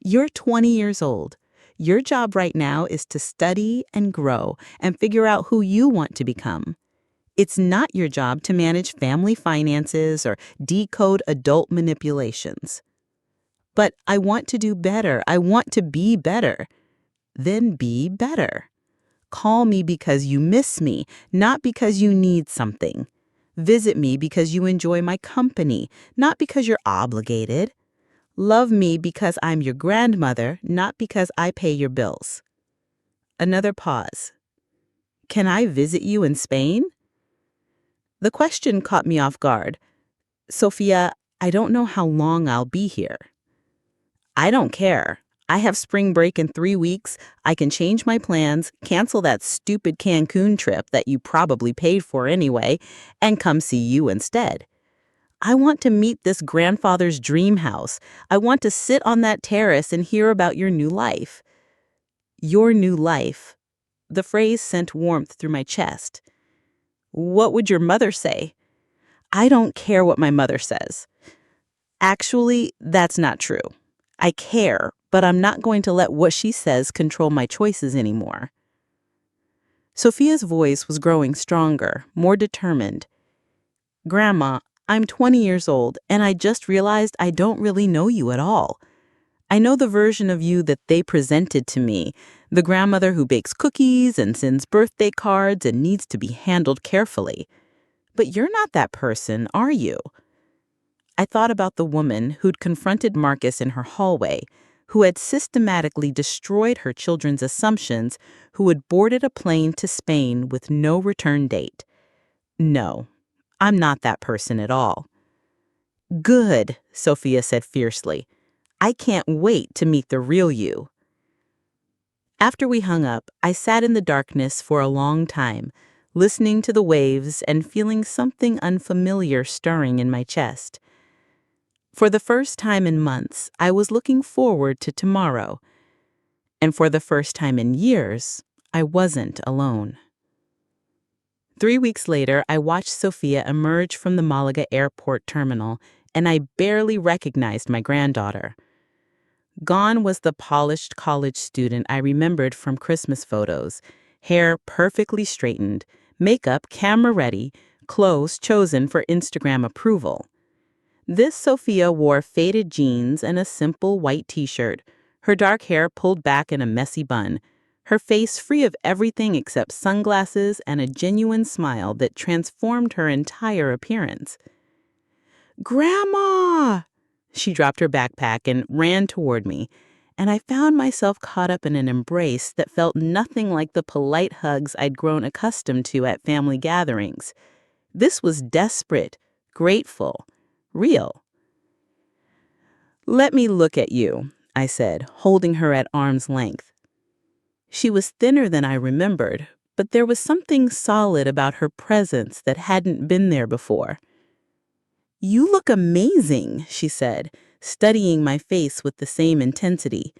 You're 20 years old. Your job right now is to study and grow and figure out who you want to become. It's not your job to manage family finances or decode adult manipulations. But I want to do better. I want to be better. Then be better. Call me because you miss me, not because you need something. Visit me because you enjoy my company, not because you're obligated. Love me because I'm your grandmother, not because I pay your bills. Another pause. Can I visit you in Spain? The question caught me off guard. Sophia, I don't know how long I'll be here. I don't care. I have spring break in 3 weeks. I can change my plans, cancel that stupid Cancun trip that you probably paid for anyway, and come see you instead. I want to meet this grandfather's dream house. I want to sit on that terrace and hear about your new life. Your new life. The phrase sent warmth through my chest. What would your mother say? I don't care what my mother says. Actually, that's not true. I care, but I'm not going to let what she says control my choices anymore. Sophia's voice was growing stronger, more determined. Grandma, I'm 20 years old, and I just realized I don't really know you at all. I know the version of you that they presented to me, the grandmother who bakes cookies and sends birthday cards and needs to be handled carefully. But you're not that person, are you? I thought about the woman who'd confronted Marcus in her hallway, who had systematically destroyed her children's assumptions, who had boarded a plane to Spain with no return date. No, I'm not that person at all. Good, Sophia said fiercely. I can't wait to meet the real you. After we hung up, I sat in the darkness for a long time, listening to the waves and feeling something unfamiliar stirring in my chest. For the first time in months, I was looking forward to tomorrow. And for the first time in years, I wasn't alone. 3 weeks later, I watched Sophia emerge from the Malaga airport terminal, and I barely recognized my granddaughter. Gone was the polished college student I remembered from Christmas photos, hair perfectly straightened, makeup camera ready, clothes chosen for Instagram approval. This Sophia wore faded jeans and a simple white t-shirt, her dark hair pulled back in a messy bun, her face free of everything except sunglasses and a genuine smile that transformed her entire appearance. "Grandma!" She dropped her backpack and ran toward me, and I found myself caught up in an embrace that felt nothing like the polite hugs I'd grown accustomed to at family gatherings. This was desperate, grateful, real. "Let me look at you," I said, holding her at arm's length. She was thinner than I remembered, but there was something solid about her presence that hadn't been there before. "You look amazing," she said, studying my face with the same intensity.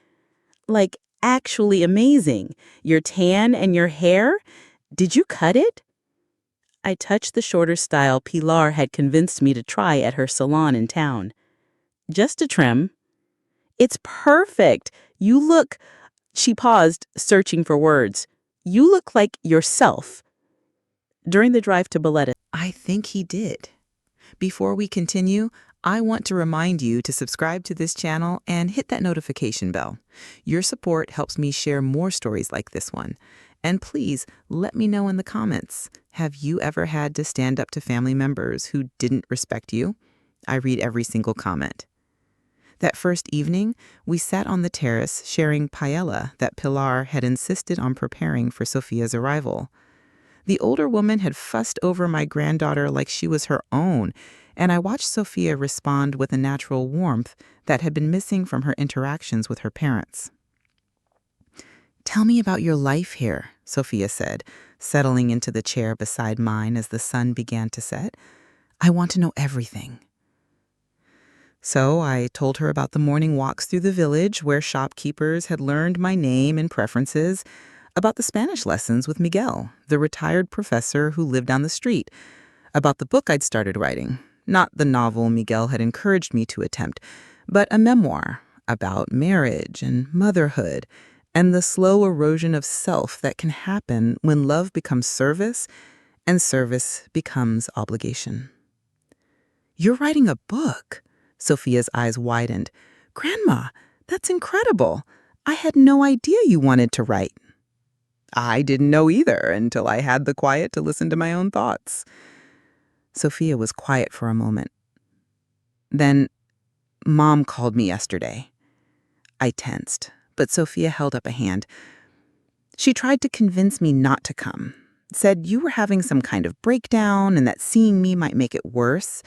"Like, actually amazing. Your tan and your hair? Did you cut it?" I touched the shorter style Pilar had convinced me to try at her salon in town. "Just a trim." "It's perfect. You look—" She paused, searching for words. "You look like yourself." During the drive to Boletta, I think he did. Before we continue, I want to remind you to subscribe to this channel and hit that notification bell. Your support helps me share more stories like this one. And please let me know in the comments, have you ever had to stand up to family members who didn't respect you? I read every single comment. That first evening, we sat on the terrace sharing paella that Pilar had insisted on preparing for Sophia's arrival. The older woman had fussed over my granddaughter like she was her own, and I watched Sophia respond with a natural warmth that had been missing from her interactions with her parents. "Tell me about your life here," Sophia said, settling into the chair beside mine as the sun began to set. "I want to know everything." So I told her about the morning walks through the village where shopkeepers had learned my name and preferences, about the Spanish lessons with Miguel, the retired professor who lived down the street, about the book I'd started writing, not the novel Miguel had encouraged me to attempt, but a memoir about marriage and motherhood and the slow erosion of self that can happen when love becomes service and service becomes obligation. "You're writing a book." Sophia's eyes widened. "Grandma, that's incredible. I had no idea you wanted to write." I didn't know either until I had the quiet to listen to my own thoughts. Sophia was quiet for a moment. Then, Mom called me yesterday. I tensed, but Sophia held up a hand. She tried to convince me not to come. Said you were having some kind of breakdown and that seeing me might make it worse.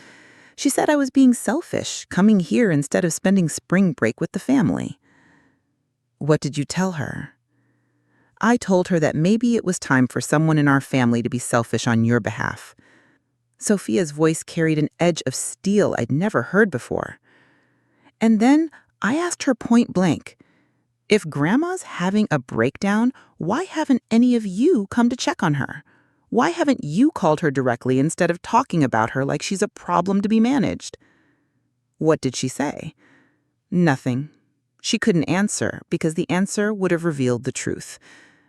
She said I was being selfish, coming here instead of spending spring break with the family. What did you tell her? I told her that maybe it was time for someone in our family to be selfish on your behalf. Sophia's voice carried an edge of steel I'd never heard before. And then I asked her point blank, if Grandma's having a breakdown, why haven't any of you come to check on her? Why haven't you called her directly instead of talking about her like she's a problem to be managed? What did she say? Nothing. She couldn't answer because the answer would have revealed the truth,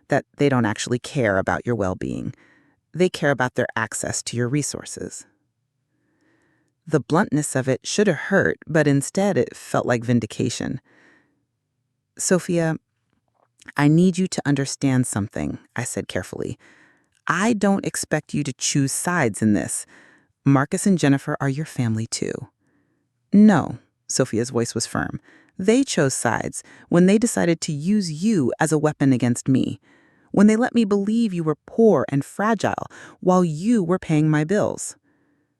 that they don't actually care about your well-being. They care about their access to your resources. The bluntness of it should have hurt, but instead it felt like vindication. Sophia, I need you to understand something, I said carefully. I don't expect you to choose sides in this. Marcus and Jennifer are your family too. No, Sophia's voice was firm. They chose sides when they decided to use you as a weapon against me, when they let me believe you were poor and fragile while you were paying my bills,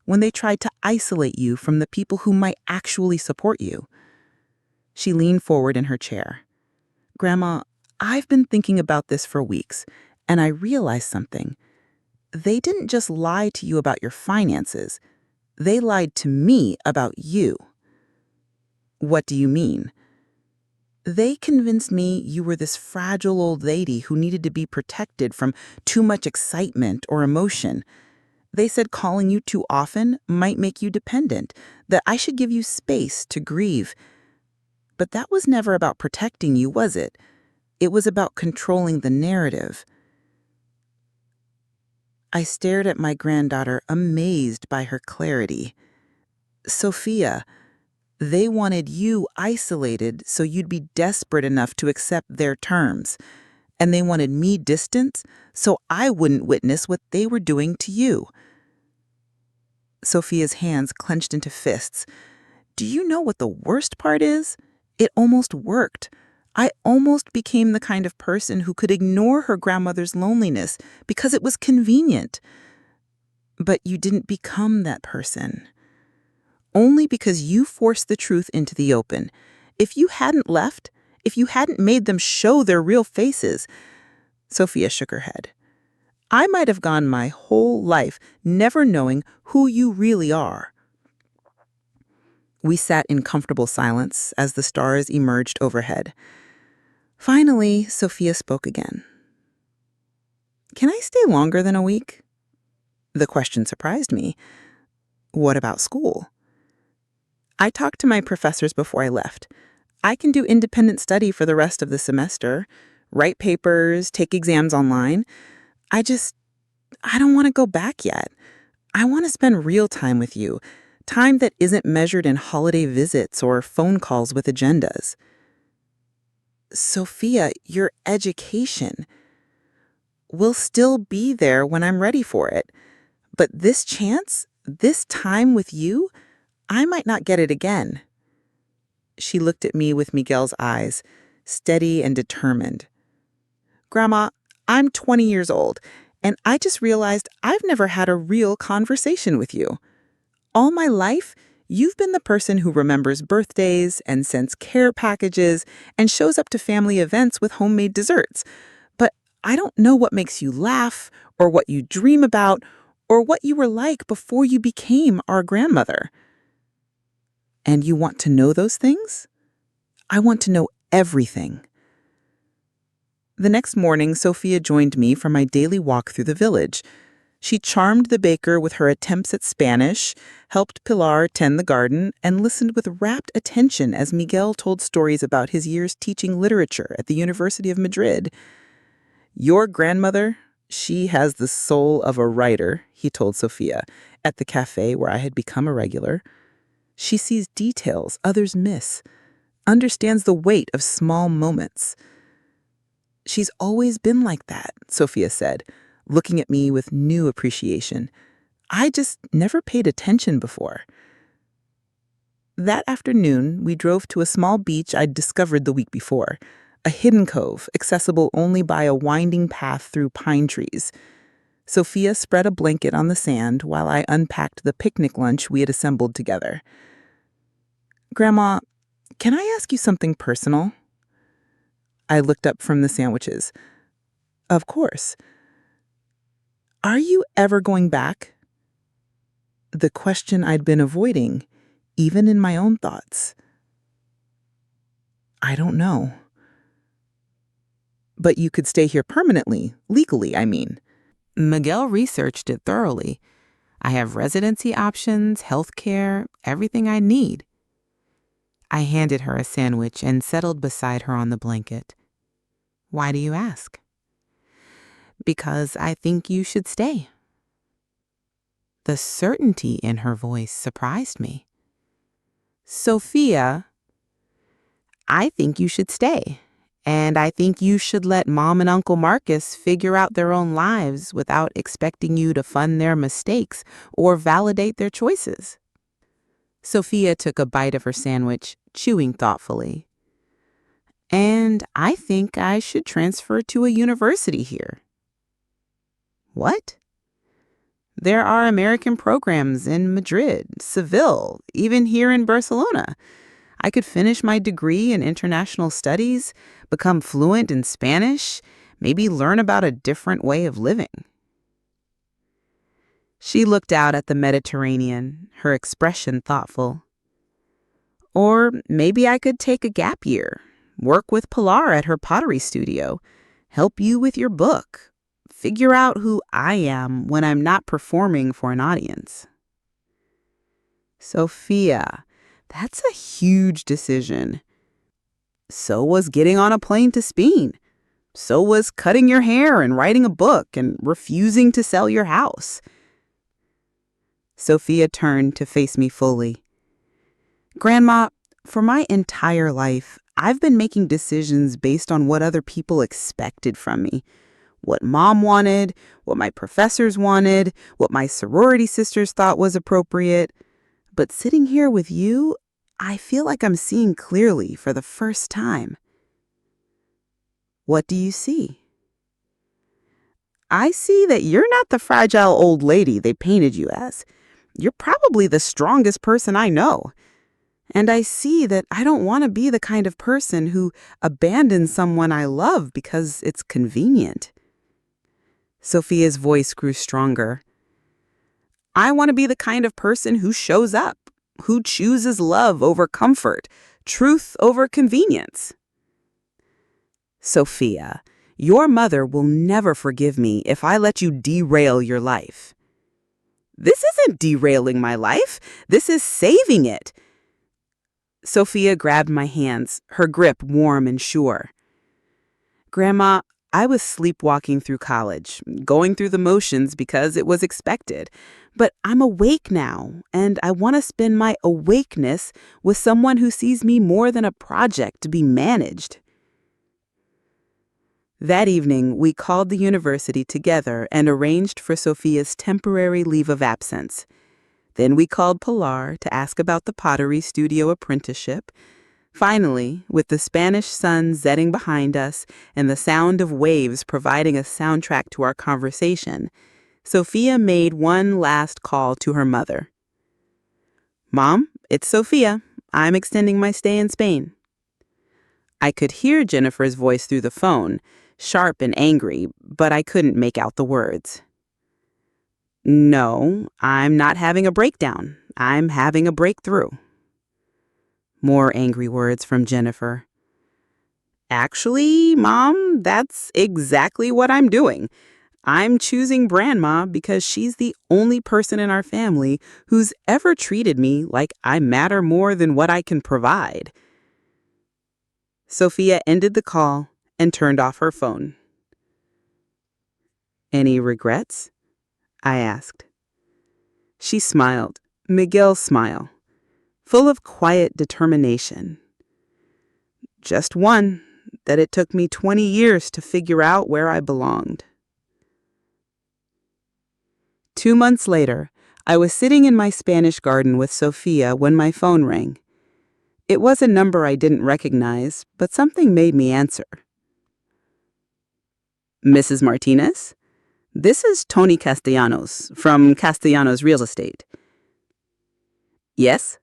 when they tried to isolate you from the people who might actually support you. She leaned forward in her chair. Grandma, I've been thinking about this for weeks, and I realized something. They didn't just lie to you about your finances. They lied to me about you. What do you mean? They convinced me you were this fragile old lady who needed to be protected from too much excitement or emotion. They said calling you too often might make you dependent, that I should give you space to grieve. But that was never about protecting you, was it? It was about controlling the narrative. I stared at my granddaughter, amazed by her clarity. Sophia, they wanted you isolated so you'd be desperate enough to accept their terms. And they wanted me distant so I wouldn't witness what they were doing to you. Sophia's hands clenched into fists. Do you know what the worst part is? It almost worked. I almost became the kind of person who could ignore her grandmother's loneliness because it was convenient. But you didn't become that person. Only because you forced the truth into the open. If you hadn't left, if you hadn't made them show their real faces. Sophia shook her head. I might have gone my whole life never knowing who you really are. We sat in comfortable silence as the stars emerged overhead. Finally, Sophia spoke again. Can I stay longer than a week? The question surprised me. What about school? I talked to my professors before I left. I can do independent study for the rest of the semester, write papers, take exams online. I don't want to go back yet. I want to spend real time with you, time that isn't measured in holiday visits or phone calls with agendas. Sophia, your education will still be there when I'm ready for it. But this chance, this time with you, I might not get it again. She looked at me with Miguel's eyes, steady and determined. Grandma, I'm 20 years old, and I just realized I've never had a real conversation with you. All my life, you've been the person who remembers birthdays and sends care packages and shows up to family events with homemade desserts. But I don't know what makes you laugh or what you dream about or what you were like before you became our grandmother. And you want to know those things? I want to know everything. The next morning, Sophia joined me for my daily walk through the village. She charmed the baker with her attempts at Spanish, helped Pilar tend the garden, and listened with rapt attention as Miguel told stories about his years teaching literature at the University of Madrid. Your grandmother, she has the soul of a writer, he told Sophia, at the cafe where I had become a regular. She sees details others miss, understands the weight of small moments. She's always been like that, Sophia said, looking at me with new appreciation. I just never paid attention before. That afternoon, we drove to a small beach I'd discovered the week before, a hidden cove accessible only by a winding path through pine trees. Sophia spread a blanket on the sand while I unpacked the picnic lunch we had assembled together. Grandma, can I ask you something personal? I looked up from the sandwiches. Of course. Are you ever going back? The question I'd been avoiding, even in my own thoughts. I don't know. But you could stay here permanently, legally, I mean. Miguel researched it thoroughly. I have residency options, health care, everything I need. I handed her a sandwich and settled beside her on the blanket. Why do you ask? Because I think you should stay. The certainty in her voice surprised me. Sophia, I think you should stay. And I think you should let Mom and Uncle Marcus figure out their own lives without expecting you to fund their mistakes or validate their choices. Sophia took a bite of her sandwich, chewing thoughtfully. And I think I should transfer to a university here. What? There are American programs in Madrid, Seville, even here in Barcelona. I could finish my degree in international studies, become fluent in Spanish, maybe learn about a different way of living. She looked out at the Mediterranean, her expression thoughtful. Or maybe I could take a gap year, work with Pilar at her pottery studio, help you with your book, figure out who I am when I'm not performing for an audience. Sophia, that's a huge decision. So was getting on a plane to Spain. So was cutting your hair and writing a book and refusing to sell your house. Sophia turned to face me fully. Grandma, for my entire life, I've been making decisions based on what other people expected from me. What Mom wanted, what my professors wanted, what my sorority sisters thought was appropriate. But sitting here with you, I feel like I'm seeing clearly for the first time. What do you see? I see that you're not the fragile old lady they painted you as. You're probably the strongest person I know. And I see that I don't want to be the kind of person who abandons someone I love because it's convenient. Sophia's voice grew stronger. I want to be the kind of person who shows up, who chooses love over comfort, truth over convenience. Sophia, your mother will never forgive me if I let you derail your life. This isn't derailing my life. This is saving it. Sophia grabbed my hands, her grip warm and sure. Grandma, I was sleepwalking through college, going through the motions because it was expected. But I'm awake now, and I want to spend my awakeness with someone who sees me more than a project to be managed. That evening, we called the university together and arranged for Sophia's temporary leave of absence. Then we called Pilar to ask about the pottery studio apprenticeship. Finally, with the Spanish sun setting behind us and the sound of waves providing a soundtrack to our conversation, Sophia made one last call to her mother. Mom, it's Sophia. I'm extending my stay in Spain. I could hear Jennifer's voice through the phone, sharp and angry, but I couldn't make out the words. No, I'm not having a breakdown. I'm having a breakthrough. More angry words from Jennifer. Actually, Mom, that's exactly what I'm doing. I'm choosing Grandma because she's the only person in our family who's ever treated me like I matter more than what I can provide. Sophia ended the call and turned off her phone. Any regrets? I asked. She smiled, Miguel's smile, full of quiet determination. Just one, that it took me 20 years to figure out where I belonged. 2 months later, I was sitting in my Spanish garden with Sophia when my phone rang. It was a number I didn't recognize, but something made me answer. Mrs. Martinez? This is Tony Castellanos from Castellanos Real Estate. Yes?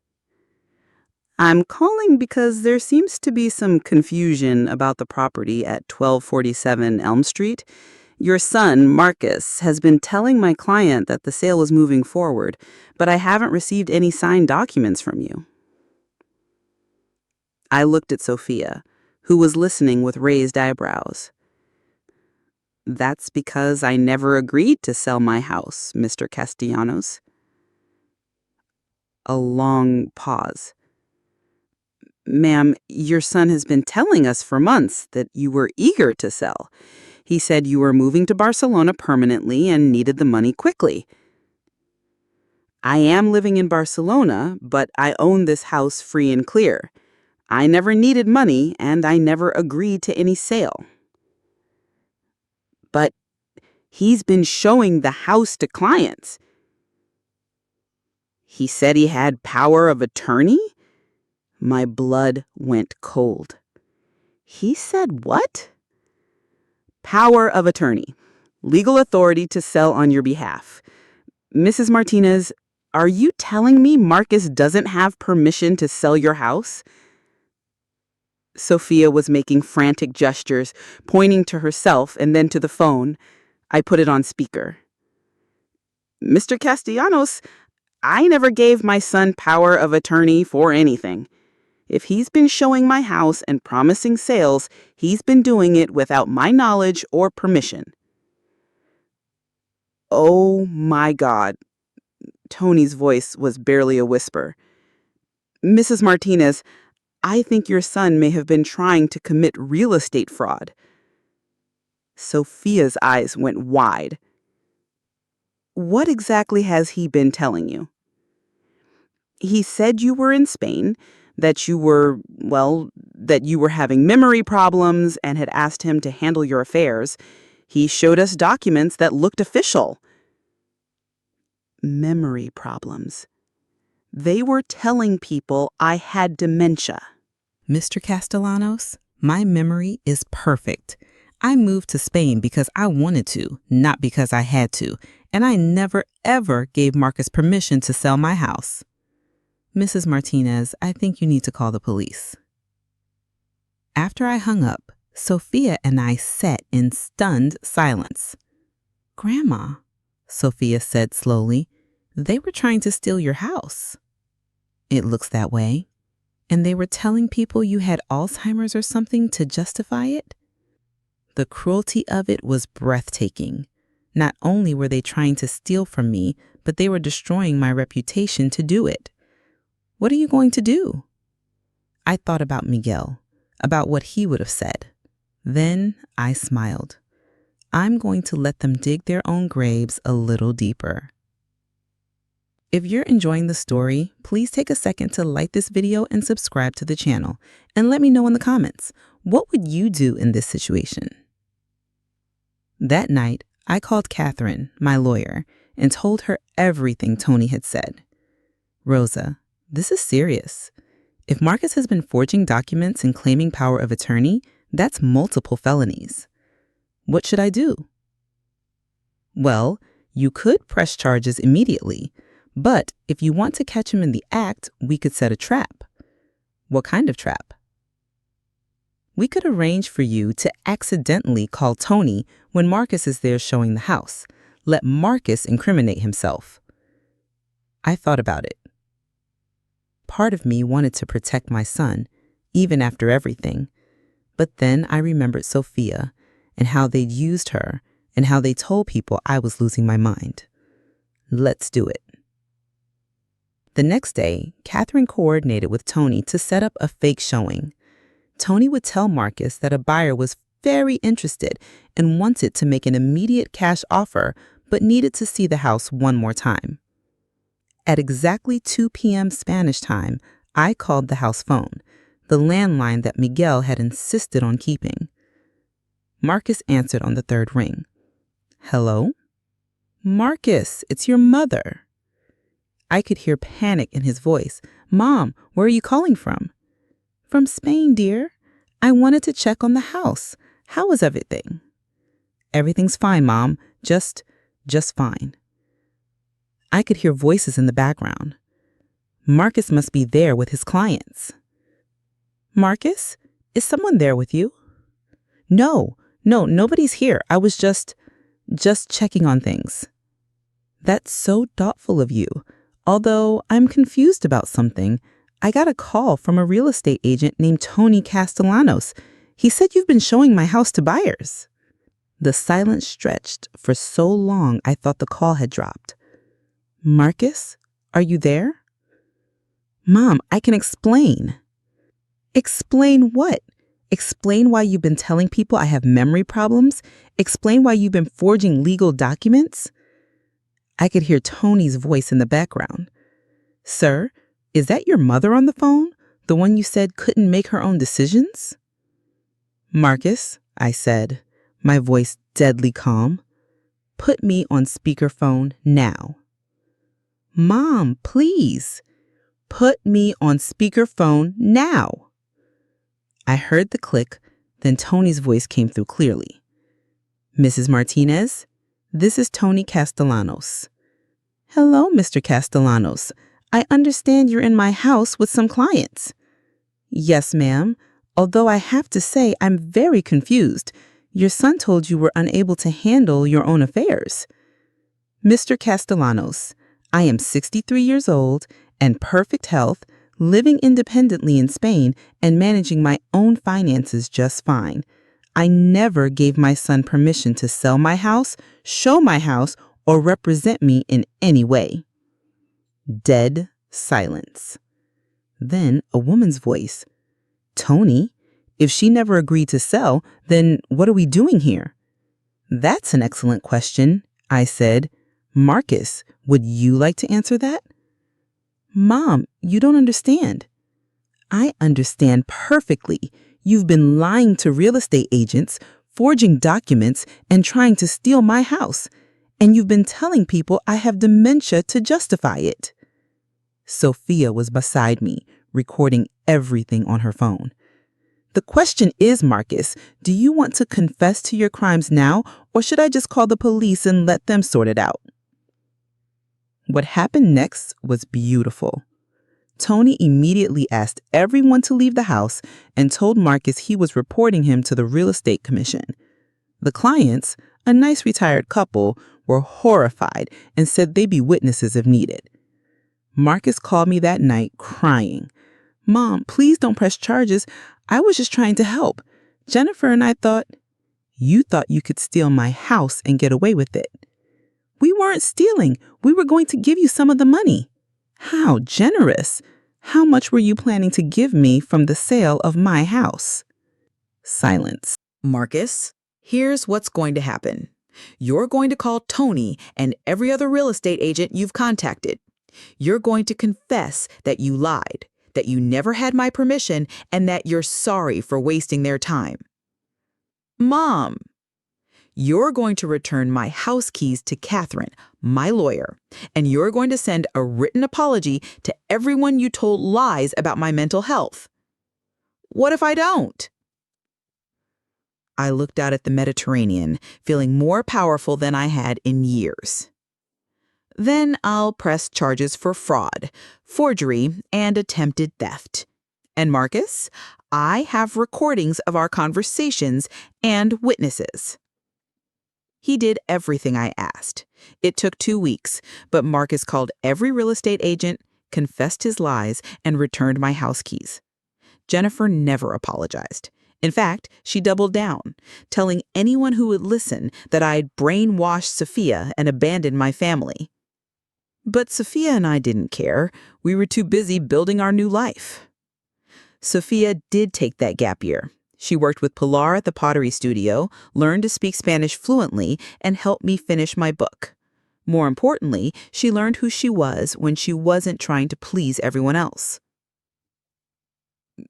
I'm calling because there seems to be some confusion about the property at 1247 Elm Street. Your son, Marcus, has been telling my client that the sale is moving forward, but I haven't received any signed documents from you. I looked at Sophia, who was listening with raised eyebrows. That's because I never agreed to sell my house, Mr. Castellanos. A long pause. Ma'am, your son has been telling us for months that you were eager to sell. He said you were moving to Barcelona permanently and needed the money quickly. I am living in Barcelona, but I own this house free and clear. I never needed money, and I never agreed to any sale. But he's been showing the house to clients. He said he had power of attorney? My blood went cold. He said what? Power of attorney. Legal authority to sell on your behalf. Mrs. Martinez, are you telling me Marcus doesn't have permission to sell your house? Sophia was making frantic gestures, pointing to herself and then to the phone. I put it on speaker. Mr. Castellanos, I never gave my son power of attorney for anything. If he's been showing my house and promising sales, he's been doing it without my knowledge or permission. Oh my God. Tony's voice was barely a whisper. Mrs. Martinez, I think your son may have been trying to commit real estate fraud. Sophia's eyes went wide. What exactly has he been telling you? He said you were in Spain, that you were having memory problems and had asked him to handle your affairs. He showed us documents that looked official. Memory problems. They were telling people I had dementia. Mr. Castellanos, my memory is perfect. I moved to Spain because I wanted to, not because I had to, and I never, ever gave Marcus permission to sell my house. Mrs. Martinez, I think you need to call the police. After I hung up, Sophia and I sat in stunned silence. Grandma, Sophia said slowly, they were trying to steal your house. It looks that way. And they were telling people you had Alzheimer's or something to justify it? The cruelty of it was breathtaking. Not only were they trying to steal from me, but they were destroying my reputation to do it. What are you going to do? I thought about Miguel, about what he would have said. Then I smiled. I'm going to let them dig their own graves a little deeper. If you're enjoying the story, please take a second to like this video and subscribe to the channel. And let me know in the comments, what would you do in this situation? That night, I called Catherine, my lawyer, and told her everything Tony had said. Rosa, this is serious. If Marcus has been forging documents and claiming power of attorney, that's multiple felonies. What should I do? Well, you could press charges immediately, but if you want to catch him in the act, we could set a trap. What kind of trap? We could arrange for you to accidentally call Tony when Marcus is there showing the house. Let Marcus incriminate himself. I thought about it. Part of me wanted to protect my son, even after everything. But then I remembered Sophia and how they'd used her and how they told people I was losing my mind. Let's do it. The next day, Catherine coordinated with Tony to set up a fake showing. Tony would tell Marcus that a buyer was very interested and wanted to make an immediate cash offer, but needed to see the house one more time. At exactly 2 p.m. Spanish time, I called the house phone, the landline that Miguel had insisted on keeping. Marcus answered on the third ring. Hello? Marcus, it's your mother. I could hear panic in his voice. Mom, where are you calling from? From Spain, dear. I wanted to check on the house. How is everything? Everything's fine, Mom. Just fine. I could hear voices in the background. Marcus must be there with his clients. Marcus, is someone there with you? No, nobody's here. I was just checking on things. That's so thoughtful of you. Although I'm confused about something. I got a call from a real estate agent named Tony Castellanos. He said you've been showing my house to buyers. The silence stretched for so long I thought the call had dropped. Marcus, are you there? Mom, I can explain. Explain what? Explain why you've been telling people I have memory problems? Explain why you've been forging legal documents? I could hear Tony's voice in the background. Sir, is that your mother on the phone? The one you said couldn't make her own decisions? Marcus, I said, my voice deadly calm, put me on speakerphone now. Mom, please. Put me on speakerphone now. I heard the click, then Tony's voice came through clearly. Mrs. Martinez, this is Tony Castellanos. Hello, Mr. Castellanos. I understand you're in my house with some clients. Yes, ma'am. Although I have to say I'm very confused. Your son told you were unable to handle your own affairs. Mr. Castellanos, I am 63 years old and perfect health, living independently in Spain and managing my own finances just fine. I never gave my son permission to sell my house, show my house, or represent me in any way. Dead silence. Then a woman's voice. Tony, if she never agreed to sell, then what are we doing here? That's an excellent question, I said. Marcus, would you like to answer that? Mom, you don't understand. I understand perfectly. You've been lying to real estate agents, forging documents, and trying to steal my house. And you've been telling people I have dementia to justify it. Sophia was beside me, recording everything on her phone. The question is, Marcus, do you want to confess to your crimes now, or should I just call the police and let them sort it out? What happened next was beautiful. Tony immediately asked everyone to leave the house and told Marcus he was reporting him to the Real Estate Commission. The clients, a nice retired couple, were horrified and said they'd be witnesses if needed. Marcus called me that night crying. Mom, please don't press charges. I was just trying to help. Jennifer and I thought, you thought you could steal my house and get away with it. We weren't stealing. We were going to give you some of the money. How generous. How much were you planning to give me from the sale of my house? Silence. Marcus, here's what's going to happen. You're going to call Tony and every other real estate agent you've contacted. You're going to confess that you lied, that you never had my permission, and that you're sorry for wasting their time. Mom, you're going to return my house keys to Catherine, my lawyer, and you're going to send a written apology to everyone you told lies about my mental health. What if I don't? I looked out at the Mediterranean, feeling more powerful than I had in years. Then I'll press charges for fraud, forgery, and attempted theft. And Marcus, I have recordings of our conversations and witnesses. He did everything I asked. It took 2 weeks, but Marcus called every real estate agent, confessed his lies, and returned my house keys. Jennifer never apologized. In fact, she doubled down, telling anyone who would listen that I'd brainwashed Sophia and abandoned my family. But Sophia and I didn't care. We were too busy building our new life. Sophia did take that gap year. She worked with Pilar at the pottery studio, learned to speak Spanish fluently, and helped me finish my book. More importantly, she learned who she was when she wasn't trying to please everyone else.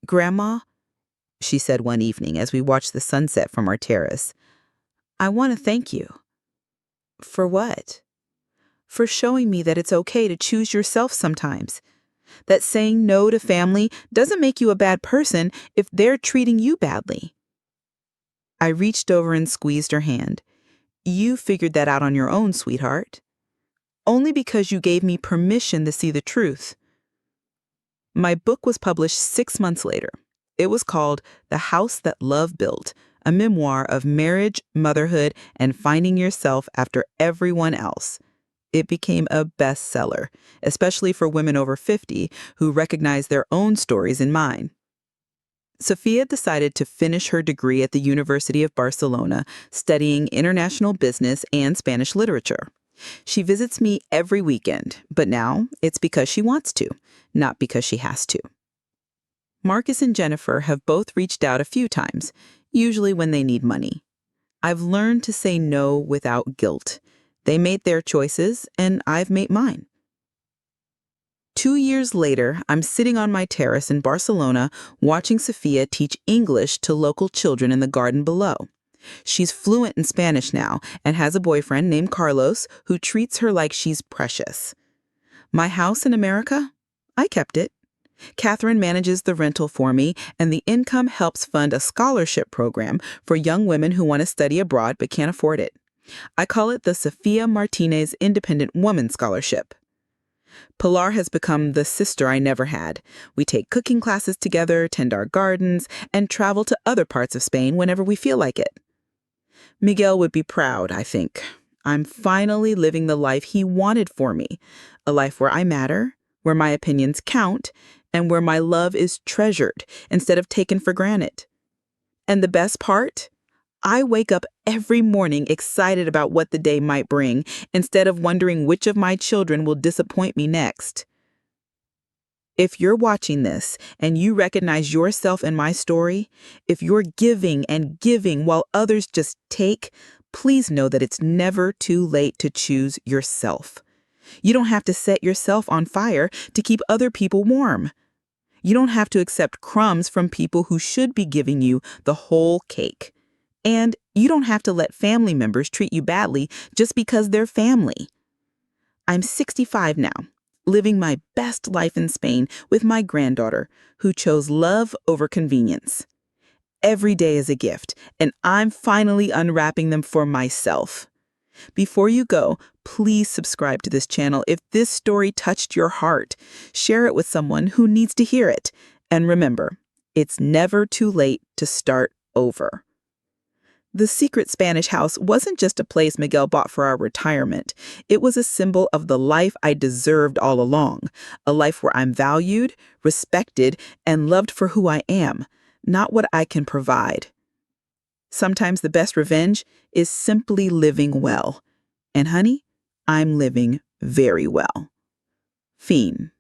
Grandma, she said one evening as we watched the sunset from our terrace, I want to thank you. For what? For showing me that it's okay to choose yourself sometimes. That saying no to family doesn't make you a bad person if they're treating you badly. I reached over and squeezed her hand. You figured that out on your own, sweetheart. Only because you gave me permission to see the truth. My book was published 6 months later. It was called The House That Love Built, a memoir of marriage, motherhood, and finding yourself after everyone else. It became a bestseller, especially for women over 50 who recognize their own stories in mine. Sophia decided to finish her degree at the University of Barcelona, studying international business and Spanish literature. She visits me every weekend, but now it's because she wants to, not because she has to. Marcus and Jennifer have both reached out a few times, usually when they need money. I've learned to say no without guilt. They made their choices, and I've made mine. 2 years later, I'm sitting on my terrace in Barcelona watching Sophia teach English to local children in the garden below. She's fluent in Spanish now and has a boyfriend named Carlos who treats her like she's precious. My house in America? I kept it. Catherine manages the rental for me, and the income helps fund a scholarship program for young women who want to study abroad but can't afford it. I call it the Sophia Martinez Independent Woman Scholarship. Pilar has become the sister I never had. We take cooking classes together, tend our gardens, and travel to other parts of Spain whenever we feel like it. Miguel would be proud, I think. I'm finally living the life he wanted for me, a life where I matter, where my opinions count, and where my love is treasured instead of taken for granted. And the best part? I wake up every morning excited about what the day might bring, instead of wondering which of my children will disappoint me next. If you're watching this and you recognize yourself in my story, if you're giving and giving while others just take, please know that it's never too late to choose yourself. You don't have to set yourself on fire to keep other people warm. You don't have to accept crumbs from people who should be giving you the whole cake. And you don't have to let family members treat you badly just because they're family. I'm 65 now, living my best life in Spain with my granddaughter, who chose love over convenience. Every day is a gift, and I'm finally unwrapping them for myself. Before you go, please subscribe to this channel if this story touched your heart. Share it with someone who needs to hear it. And remember, it's never too late to start over. The secret Spanish house wasn't just a place Miguel bought for our retirement. It was a symbol of the life I deserved all along, a life where I'm valued, respected, and loved for who I am, not what I can provide. Sometimes the best revenge is simply living well. And honey, I'm living very well. Fiend.